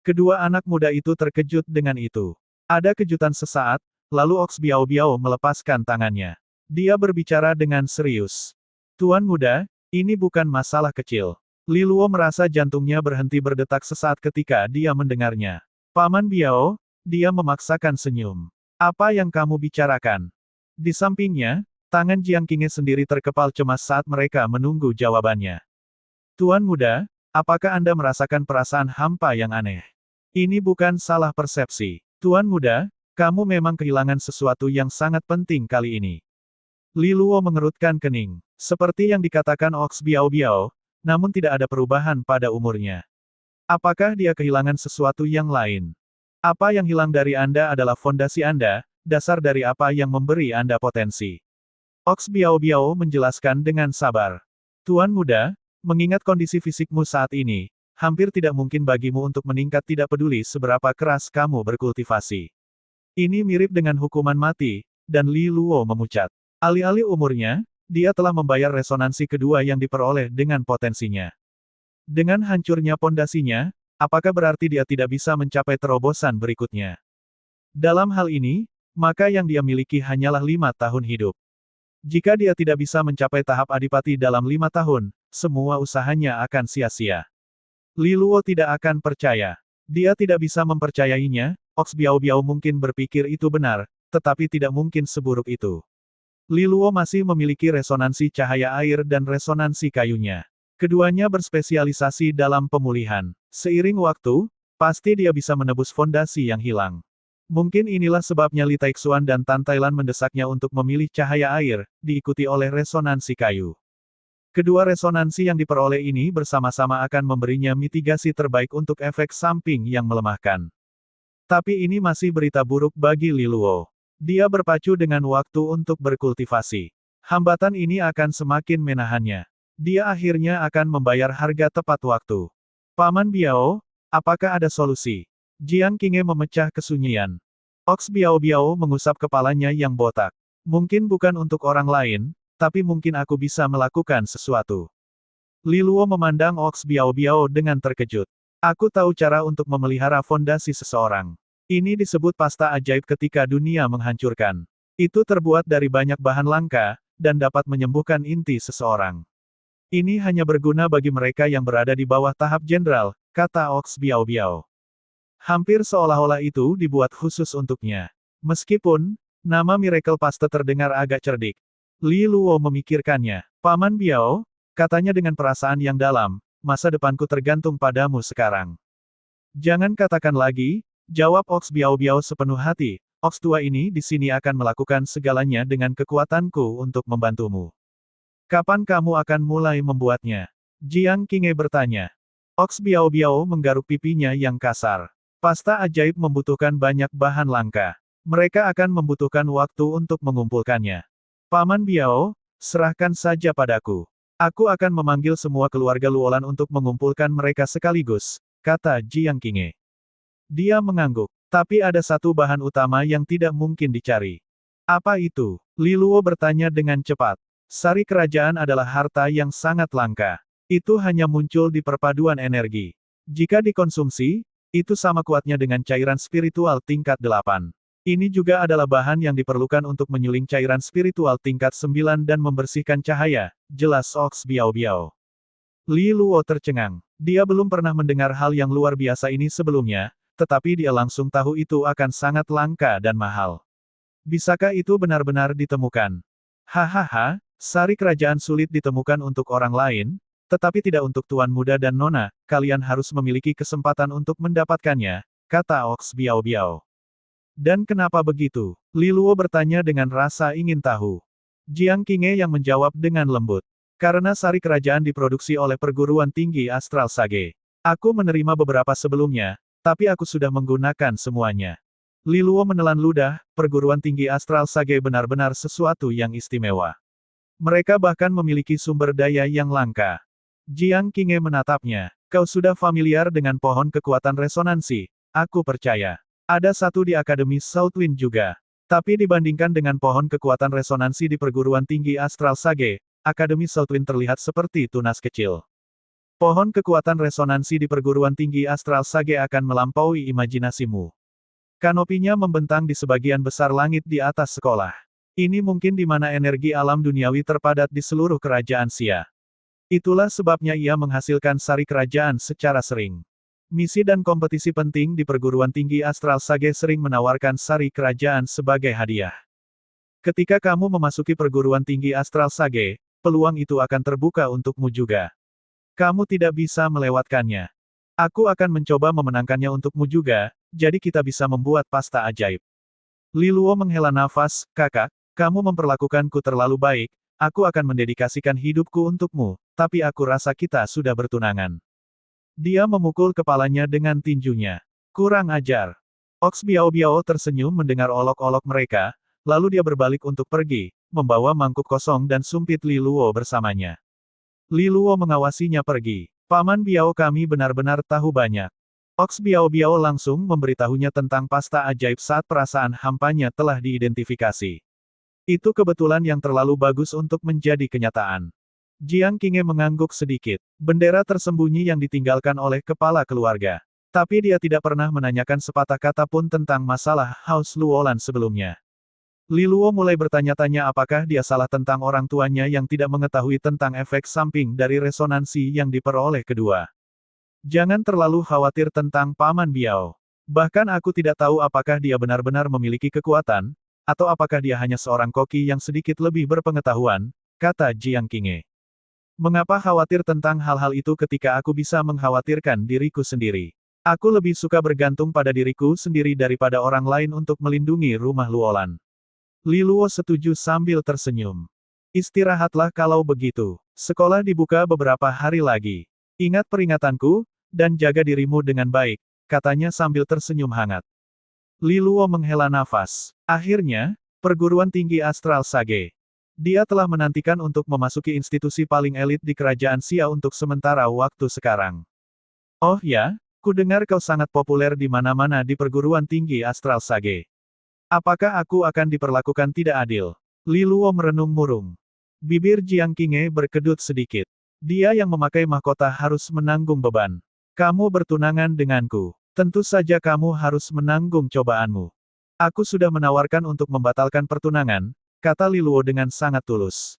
Kedua anak muda itu terkejut dengan itu. Ada kejutan sesaat, lalu Ox Biao Biao melepaskan tangannya. Dia berbicara dengan serius. Tuan muda, ini bukan masalah kecil. Li Luo merasa jantungnya berhenti berdetak sesaat ketika dia mendengarnya. Paman Biao, dia memaksakan senyum. Apa yang kamu bicarakan? Di sampingnya, tangan Jiang Qinghe sendiri terkepal cemas saat mereka menunggu jawabannya. Tuan muda, apakah Anda merasakan perasaan hampa yang aneh? Ini bukan salah persepsi. Tuan muda, kamu memang kehilangan sesuatu yang sangat penting kali ini. Li Luo mengerutkan kening. Seperti yang dikatakan Ox Biao Biao, namun tidak ada perubahan pada umurnya. Apakah dia kehilangan sesuatu yang lain? Apa yang hilang dari Anda adalah fondasi Anda, dasar dari apa yang memberi Anda potensi. Ox Biao Biao menjelaskan dengan sabar. Tuan muda, mengingat kondisi fisikmu saat ini, hampir tidak mungkin bagimu untuk meningkat tidak peduli seberapa keras kamu berkultivasi. Ini mirip dengan hukuman mati, dan Li Luo memucat. Alih-alih umurnya, dia telah membayar resonansi kedua yang diperoleh dengan potensinya. Dengan hancurnya pondasinya, apakah berarti dia tidak bisa mencapai terobosan berikutnya? Dalam hal ini, maka yang dia miliki hanyalah 5 tahun hidup. Jika dia tidak bisa mencapai tahap adipati dalam 5 tahun, semua usahanya akan sia-sia. Li Luo tidak akan percaya. Dia tidak bisa mempercayainya. Ox Biao Biao mungkin berpikir itu benar, tetapi tidak mungkin seburuk itu. Li Luo masih memiliki resonansi cahaya air dan resonansi kayunya. Keduanya berspesialisasi dalam pemulihan. Seiring waktu, pasti dia bisa menebus fondasi yang hilang. Mungkin inilah sebabnya Li Taixuan dan Tan Tailan mendesaknya untuk memilih cahaya air, diikuti oleh resonansi kayu. Kedua resonansi yang diperoleh ini bersama-sama akan memberinya mitigasi terbaik untuk efek samping yang melemahkan. Tapi ini masih berita buruk bagi Li Luo. Dia berpacu dengan waktu untuk berkultivasi. Hambatan ini akan semakin menahannya. Dia akhirnya akan membayar harga tepat waktu. Paman Biao, apakah ada solusi? Jiang Qinghe memecah kesunyian. Ox Biao Biao mengusap kepalanya yang botak. Mungkin bukan untuk orang lain, tapi mungkin aku bisa melakukan sesuatu. Li Luo memandang Ox Biao Biao dengan terkejut. Aku tahu cara untuk memelihara fondasi seseorang. Ini disebut pasta ajaib ketika dunia menghancurkan. Itu terbuat dari banyak bahan langka, dan dapat menyembuhkan inti seseorang. Ini hanya berguna bagi mereka yang berada di bawah tahap jenderal, kata Ox Biao Biao. Hampir seolah-olah itu dibuat khusus untuknya. Meskipun, nama Miracle Paste terdengar agak cerdik. Li Luo memikirkannya. Paman Biao, katanya dengan perasaan yang dalam, masa depanku tergantung padamu sekarang. Jangan katakan lagi, jawab Ox Biao Biao sepenuh hati, Ox tua ini di sini akan melakukan segalanya dengan kekuatanku untuk membantumu. Kapan kamu akan mulai membuatnya? Jiang Qinghe bertanya. Ox Biao Biao menggaruk pipinya yang kasar. Pasta ajaib membutuhkan banyak bahan langka. Mereka akan membutuhkan waktu untuk mengumpulkannya. Paman Biao, serahkan saja padaku. Aku akan memanggil semua keluarga Luolan untuk mengumpulkan mereka sekaligus, kata Jiang Qinghe. Dia mengangguk. Tapi ada satu bahan utama yang tidak mungkin dicari. Apa itu? Li Luo bertanya dengan cepat. Sari kerajaan adalah harta yang sangat langka. Itu hanya muncul di perpaduan energi. Jika dikonsumsi, itu sama kuatnya dengan cairan spiritual tingkat 8. Ini juga adalah bahan yang diperlukan untuk menyuling cairan spiritual tingkat 9 dan membersihkan cahaya, jelas Ox Biao Biao. Li Luo tercengang. Dia belum pernah mendengar hal yang luar biasa ini sebelumnya, tetapi dia langsung tahu itu akan sangat langka dan mahal. Bisakah itu benar-benar ditemukan? Hahaha, sari kerajaan sulit ditemukan untuk orang lain, tetapi tidak untuk tuan muda dan nona, kalian harus memiliki kesempatan untuk mendapatkannya, kata Ox Biao Biao. Dan kenapa begitu? Li Luo bertanya dengan rasa ingin tahu. Jiang Qinghe yang menjawab dengan lembut. Karena sari kerajaan diproduksi oleh perguruan tinggi Astral Sage. Aku menerima beberapa sebelumnya, tapi aku sudah menggunakan semuanya. Li Luo menelan ludah, perguruan tinggi Astral Sage benar-benar sesuatu yang istimewa. Mereka bahkan memiliki sumber daya yang langka. Jiang Qinghe menatapnya. Kau sudah familiar dengan pohon kekuatan resonansi, aku percaya. Ada satu di Akademi Southwind juga. Tapi dibandingkan dengan pohon kekuatan resonansi di perguruan tinggi Astral Sage, Akademi Southwind terlihat seperti tunas kecil. Pohon kekuatan resonansi di perguruan tinggi Astral Sage akan melampaui imajinasimu. Kanopinya membentang di sebagian besar langit di atas sekolah. Ini mungkin di mana energi alam duniawi terpadat di seluruh kerajaan Xia. Itulah sebabnya ia menghasilkan sari kerajaan secara sering. Misi dan kompetisi penting di perguruan tinggi Astral Sage sering menawarkan sari kerajaan sebagai hadiah. Ketika kamu memasuki perguruan tinggi Astral Sage, peluang itu akan terbuka untukmu juga. Kamu tidak bisa melewatkannya. Aku akan mencoba memenangkannya untukmu juga, jadi kita bisa membuat pasta ajaib. Li Luo menghela nafas, kakak, kamu memperlakukanku terlalu baik, aku akan mendedikasikan hidupku untukmu, tapi aku rasa kita sudah bertunangan. Dia memukul kepalanya dengan tinjunya. Kurang ajar. Ox Biao Biao tersenyum mendengar olok-olok mereka, lalu dia berbalik untuk pergi, membawa mangkuk kosong dan sumpit Li Luo bersamanya. Li Luo mengawasinya pergi. Paman Biao kami benar-benar tahu banyak. Ox Biao Biao langsung memberitahunya tentang pasta ajaib saat perasaan hampanya telah diidentifikasi. Itu kebetulan yang terlalu bagus untuk menjadi kenyataan. Jiang Qinghe mengangguk sedikit. Bendera tersembunyi yang ditinggalkan oleh kepala keluarga. Tapi dia tidak pernah menanyakan sepatah kata pun tentang masalah Haus Luolan sebelumnya. Li Luo mulai bertanya-tanya apakah dia salah tentang orang tuanya yang tidak mengetahui tentang efek samping dari resonansi yang diperoleh kedua. Jangan terlalu khawatir tentang Paman Biao. Bahkan aku tidak tahu apakah dia benar-benar memiliki kekuatan, atau apakah dia hanya seorang koki yang sedikit lebih berpengetahuan, kata Jiang Qinghe. Mengapa khawatir tentang hal-hal itu ketika aku bisa mengkhawatirkan diriku sendiri? Aku lebih suka bergantung pada diriku sendiri daripada orang lain untuk melindungi rumah Luolan. Li Luo setuju sambil tersenyum. Istirahatlah kalau begitu. Sekolah dibuka beberapa hari lagi. Ingat peringatanku, dan jaga dirimu dengan baik, katanya sambil tersenyum hangat. Li Luo menghela nafas. Akhirnya, perguruan tinggi Astral Sage. Dia telah menantikan untuk memasuki institusi paling elit di kerajaan Xia untuk sementara waktu sekarang. Oh ya, ku dengar kau sangat populer di mana-mana di perguruan tinggi Astral Sage. Apakah aku akan diperlakukan tidak adil? Li Luo merenung murung. Bibir Jiang Qinghe berkedut sedikit. Dia yang memakai mahkota harus menanggung beban. Kamu bertunangan denganku. Tentu saja kamu harus menanggung cobaanmu. Aku sudah menawarkan untuk membatalkan pertunangan, kata Li Luo dengan sangat tulus.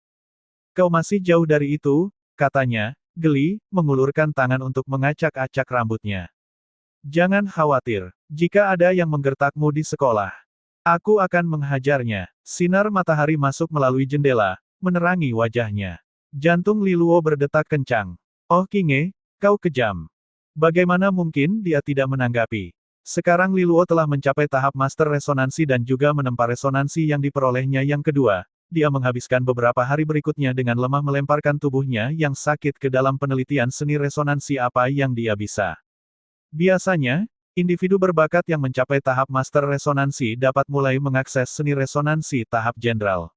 Kau masih jauh dari itu, katanya, geli, mengulurkan tangan untuk mengacak-acak rambutnya. Jangan khawatir, jika ada yang menggertakmu di sekolah. Aku akan menghajarnya. Sinar matahari masuk melalui jendela, menerangi wajahnya. Jantung Li Luo berdetak kencang. Oh Qinghe, kau kejam. Bagaimana mungkin dia tidak menanggapi? Sekarang Li Luo telah mencapai tahap master resonansi dan juga menempa resonansi yang diperolehnya yang kedua. Dia menghabiskan beberapa hari berikutnya dengan lemah melemparkan tubuhnya yang sakit ke dalam penelitian seni resonansi apa yang dia bisa. Biasanya, individu berbakat yang mencapai tahap master resonansi dapat mulai mengakses seni resonansi tahap jenderal.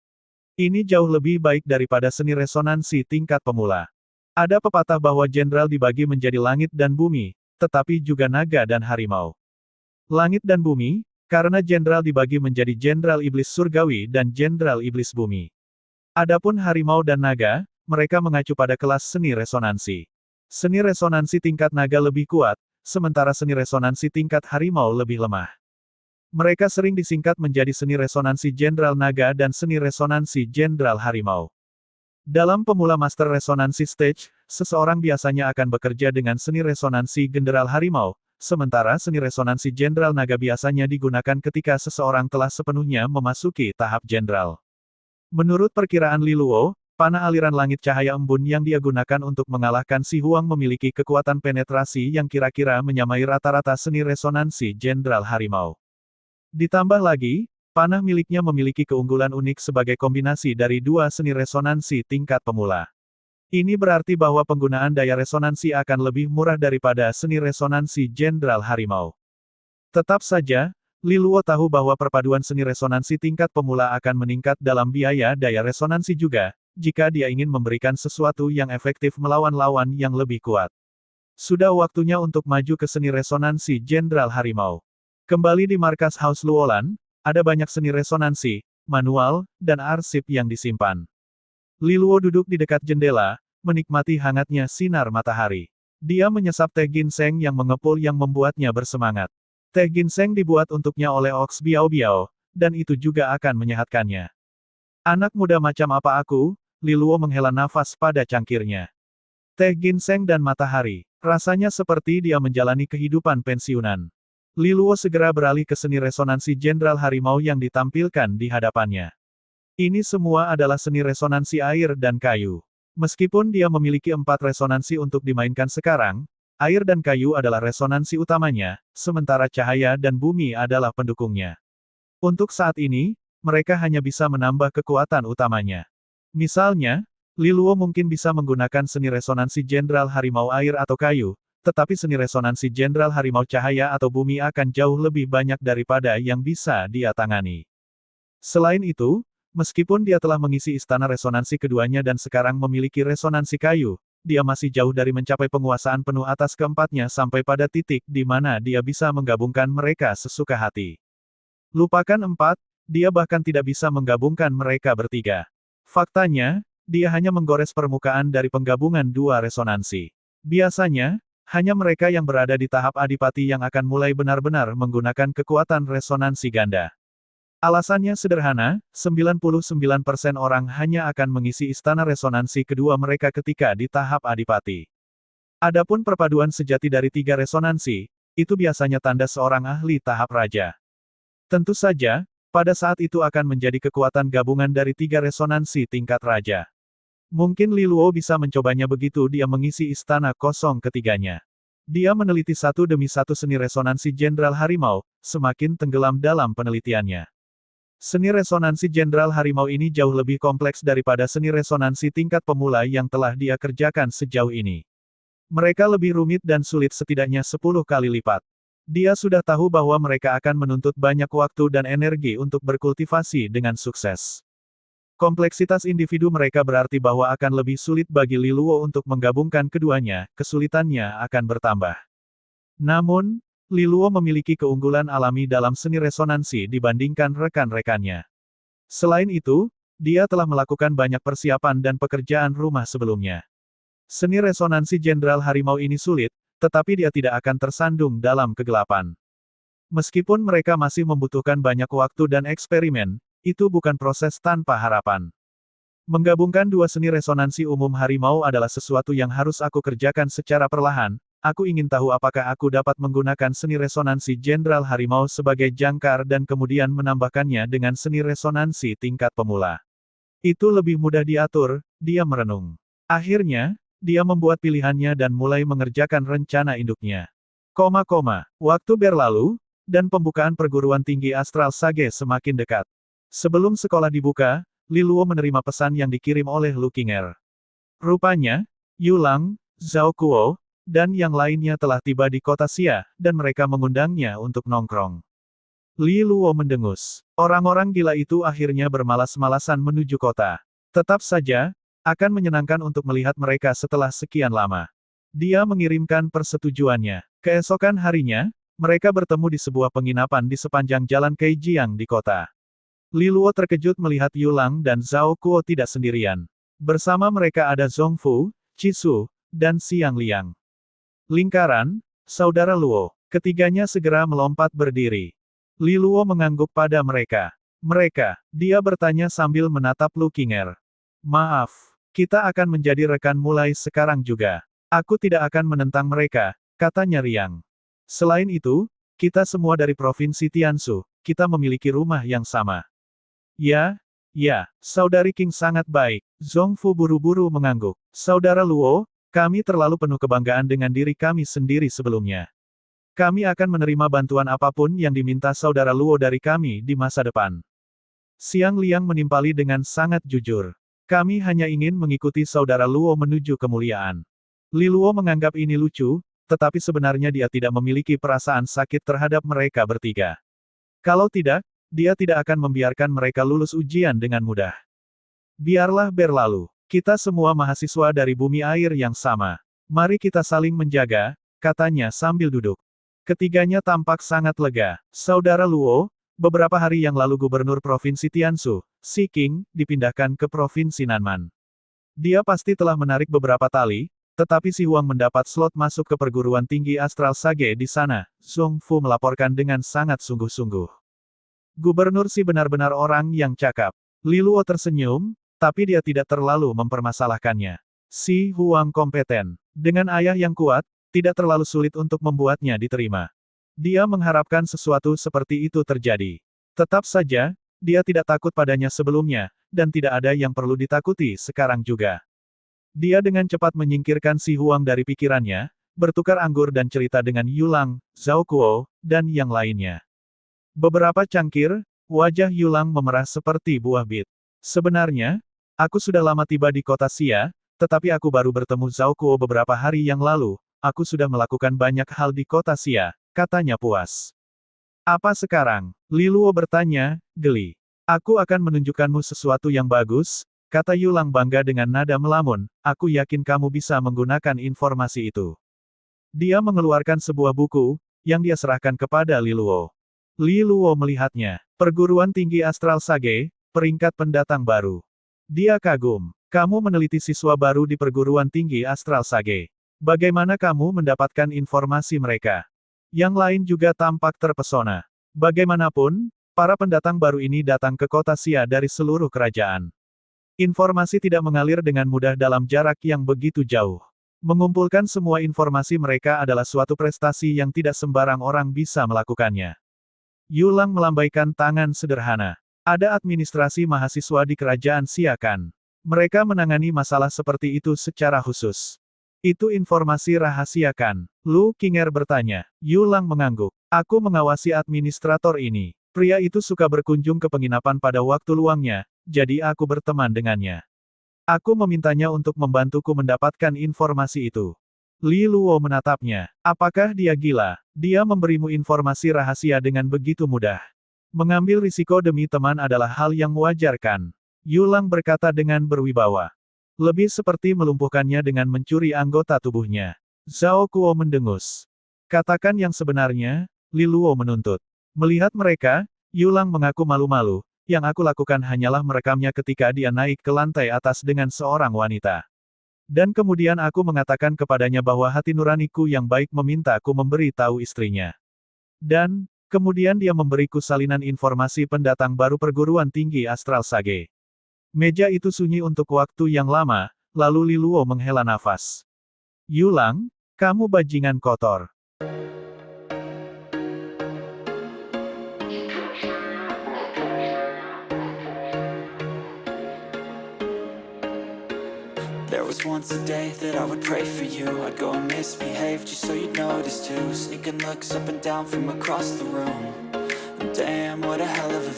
Ini jauh lebih baik daripada seni resonansi tingkat pemula. Ada pepatah bahwa jenderal dibagi menjadi langit dan bumi, tetapi juga naga dan harimau. Langit dan bumi, karena jenderal dibagi menjadi jenderal iblis surgawi dan jenderal iblis bumi. Adapun harimau dan naga, mereka mengacu pada kelas seni resonansi. Seni resonansi tingkat naga lebih kuat, sementara seni resonansi tingkat harimau lebih lemah. Mereka sering disingkat menjadi seni resonansi jenderal naga dan seni resonansi jenderal harimau. Dalam pemula master resonansi stage, seseorang biasanya akan bekerja dengan seni resonansi jenderal harimau, sementara seni resonansi jenderal naga biasanya digunakan ketika seseorang telah sepenuhnya memasuki tahap jenderal. Menurut perkiraan Li Luo, panah aliran langit cahaya embun yang dia gunakan untuk mengalahkan Si Huang memiliki kekuatan penetrasi yang kira-kira menyamai rata-rata seni resonansi jenderal harimau. Ditambah lagi, panah miliknya memiliki keunggulan unik sebagai kombinasi dari dua seni resonansi tingkat pemula. Ini berarti bahwa penggunaan daya resonansi akan lebih murah daripada seni resonansi Jenderal Harimau. Tetap saja, Li Luo tahu bahwa perpaduan seni resonansi tingkat pemula akan meningkat dalam biaya daya resonansi juga, jika dia ingin memberikan sesuatu yang efektif melawan lawan yang lebih kuat. Sudah waktunya untuk maju ke seni resonansi Jenderal Harimau. Kembali di markas House Luolan, ada banyak seni resonansi, manual, dan arsip yang disimpan. Li Luo duduk di dekat jendela, menikmati hangatnya sinar matahari. Dia menyesap teh ginseng yang mengepul yang membuatnya bersemangat. Teh ginseng dibuat untuknya oleh Ox Biao Biao, dan itu juga akan menyehatkannya. Anak muda macam apa aku? Li Luo menghela nafas pada cangkirnya. Teh ginseng dan matahari. Rasanya seperti dia menjalani kehidupan pensiunan. Li Luo segera beralih ke seni resonansi Jenderal Harimau yang ditampilkan di hadapannya. Ini semua adalah seni resonansi air dan kayu. Meskipun dia memiliki 4 resonansi untuk dimainkan sekarang, air dan kayu adalah resonansi utamanya, sementara cahaya dan bumi adalah pendukungnya. Untuk saat ini, mereka hanya bisa menambah kekuatan utamanya. Misalnya, Li Luo mungkin bisa menggunakan seni resonansi Jenderal Harimau air atau kayu, tetapi seni resonansi Jenderal Harimau cahaya atau bumi akan jauh lebih banyak daripada yang bisa dia tangani. Selain itu, meskipun dia telah mengisi istana resonansi keduanya dan sekarang memiliki resonansi kayu, dia masih jauh dari mencapai penguasaan penuh atas keempatnya sampai pada titik di mana dia bisa menggabungkan mereka sesuka hati. Lupakan 4, dia bahkan tidak bisa menggabungkan mereka bertiga. Faktanya, dia hanya menggores permukaan dari penggabungan 2 resonansi. Biasanya, hanya mereka yang berada di tahap adipati yang akan mulai benar-benar menggunakan kekuatan resonansi ganda. Alasannya sederhana, 99% orang hanya akan mengisi istana resonansi kedua mereka ketika di tahap adipati. Adapun perpaduan sejati dari 3 resonansi, itu biasanya tanda seorang ahli tahap raja. Tentu saja, pada saat itu akan menjadi kekuatan gabungan dari 3 resonansi tingkat raja. Mungkin Li Luo bisa mencobanya begitu dia mengisi istana kosong ketiganya. Dia meneliti satu demi satu seni resonansi Jenderal Harimau, semakin tenggelam dalam penelitiannya. Seni resonansi Jenderal Harimau ini jauh lebih kompleks daripada seni resonansi tingkat pemula yang telah dia kerjakan sejauh ini. Mereka lebih rumit dan sulit setidaknya 10 kali lipat. Dia sudah tahu bahwa mereka akan menuntut banyak waktu dan energi untuk berkultivasi dengan sukses. Kompleksitas individu mereka berarti bahwa akan lebih sulit bagi Li Luo untuk menggabungkan keduanya, kesulitannya akan bertambah. Namun, Li Luo memiliki keunggulan alami dalam seni resonansi dibandingkan rekan-rekannya. Selain itu, dia telah melakukan banyak persiapan dan pekerjaan rumah sebelumnya. Seni resonansi Jenderal Harimau ini sulit, tetapi dia tidak akan tersandung dalam kegelapan. Meskipun mereka masih membutuhkan banyak waktu dan eksperimen, itu bukan proses tanpa harapan. Menggabungkan 2 seni resonansi umum harimau adalah sesuatu yang harus aku kerjakan secara perlahan. Aku ingin tahu apakah aku dapat menggunakan seni resonansi Jenderal Harimau sebagai jangkar dan kemudian menambahkannya dengan seni resonansi tingkat pemula. Itu lebih mudah diatur, dia merenung. Akhirnya, dia membuat pilihannya dan mulai mengerjakan rencana induknya. Waktu berlalu, dan pembukaan perguruan tinggi Astral Sage semakin dekat. Sebelum sekolah dibuka, Li Luo menerima pesan yang dikirim oleh Lu Qinger. Rupanya, Yu Lang, Zhao Kuo, dan yang lainnya telah tiba di kota Xia, dan mereka mengundangnya untuk nongkrong. Li Luo mendengus. Orang-orang gila itu akhirnya bermalas-malasan menuju kota. Tetap saja, akan menyenangkan untuk melihat mereka setelah sekian lama. Dia mengirimkan persetujuannya. Keesokan harinya, mereka bertemu di sebuah penginapan di sepanjang jalan Keijiang di kota. Li Luo terkejut melihat Yu Lang dan Zhao Kuo tidak sendirian. Bersama mereka ada Zhong Fu, Qi Su, dan Xiang Liang. Lingkaran, saudara Luo. Ketiganya segera melompat berdiri. Li Luo mengangguk pada mereka. Dia bertanya sambil menatap Lu Qinger. Maaf, kita akan menjadi rekan mulai sekarang juga. Aku tidak akan menentang mereka, katanya Riang. Selain itu, kita semua dari Provinsi Tianshu, kita memiliki rumah yang sama. Ya, saudari King sangat baik. Zhong Fu buru-buru mengangguk. Saudara Luo, kami terlalu penuh kebanggaan dengan diri kami sendiri sebelumnya. Kami akan menerima bantuan apapun yang diminta saudara Luo dari kami di masa depan. Xiang Liang menimpali dengan sangat jujur. Kami hanya ingin mengikuti saudara Luo menuju kemuliaan. Li Luo menganggap ini lucu, tetapi sebenarnya dia tidak memiliki perasaan sakit terhadap mereka bertiga. Kalau tidak, dia tidak akan membiarkan mereka lulus ujian dengan mudah. Biarlah berlalu. Kita semua mahasiswa dari bumi air yang sama. Mari kita saling menjaga, katanya sambil duduk. Ketiganya tampak sangat lega. Saudara Luo, beberapa hari yang lalu Gubernur Provinsi Tiansu, Si King, dipindahkan ke Provinsi Nanman. Dia pasti telah menarik beberapa tali, tetapi si Huang mendapat slot masuk ke perguruan tinggi Astral Sage di sana, Zhong Fu melaporkan dengan sangat sungguh-sungguh. Gubernur Si benar-benar orang yang cakap. Li Luo tersenyum, tapi dia tidak terlalu mempermasalahkannya. Si Huang kompeten. Dengan ayah yang kuat, tidak terlalu sulit untuk membuatnya diterima. Dia mengharapkan sesuatu seperti itu terjadi. Tetap saja, dia tidak takut padanya sebelumnya, dan tidak ada yang perlu ditakuti sekarang juga. Dia dengan cepat menyingkirkan Si Huang dari pikirannya, bertukar anggur dan cerita dengan Yulang, Zhao Kuo, dan yang lainnya. Beberapa cangkir, wajah Yulang memerah seperti buah bit. Sebenarnya, aku sudah lama tiba di kota Xia, tetapi aku baru bertemu Zhao Kuo beberapa hari yang lalu. Aku sudah melakukan banyak hal di kota Xia, katanya puas. Apa sekarang? Li Luo bertanya, geli. Aku akan menunjukkanmu sesuatu yang bagus, kata Yulang bangga dengan nada melamun, aku yakin kamu bisa menggunakan informasi itu. Dia mengeluarkan sebuah buku, yang dia serahkan kepada Li Luo. Li Luo melihatnya. Perguruan Tinggi Astral Sage, peringkat pendatang baru. Dia kagum. Kamu meneliti siswa baru di Perguruan Tinggi Astral Sage. Bagaimana kamu mendapatkan informasi mereka? Yang lain juga tampak terpesona. Bagaimanapun, para pendatang baru ini datang ke kota Xia dari seluruh kerajaan. Informasi tidak mengalir dengan mudah dalam jarak yang begitu jauh. Mengumpulkan semua informasi mereka adalah suatu prestasi yang tidak sembarang orang bisa melakukannya. Yulang melambaikan tangan sederhana. Ada administrasi mahasiswa di kerajaan Xia kan? Mereka menangani masalah seperti itu secara khusus. Itu informasi rahasia kan? Lu Qinger bertanya. Yulang mengangguk. Aku mengawasi administrator ini. Pria itu suka berkunjung ke penginapan pada waktu luangnya, jadi aku berteman dengannya. Aku memintanya untuk membantuku mendapatkan informasi itu. Li Luo menatapnya. Apakah dia gila? Dia memberimu informasi rahasia dengan begitu mudah. Mengambil risiko demi teman adalah hal yang wajar kan? Yulang berkata dengan berwibawa. Lebih seperti melumpuhkannya dengan mencuri anggota tubuhnya. Zhao Kuo mendengus. Katakan yang sebenarnya, Li Luo menuntut. Melihat mereka, Yulang mengaku malu-malu, yang aku lakukan hanyalah merekamnya ketika dia naik ke lantai atas dengan seorang wanita. Dan kemudian aku mengatakan kepadanya bahwa hati nuraniku yang baik meminta aku memberi tahu istrinya. Dan, kemudian dia memberiku salinan informasi pendatang baru perguruan tinggi Astral Sage. Meja itu sunyi untuk waktu yang lama, lalu Li Luo menghela nafas. Yulang, kamu bajingan kotor.
There was once a day that I would pray for you. I'd go and misbehave just so you'd notice too. Sneaking looks up and down from across the room. Damn, what a hell of a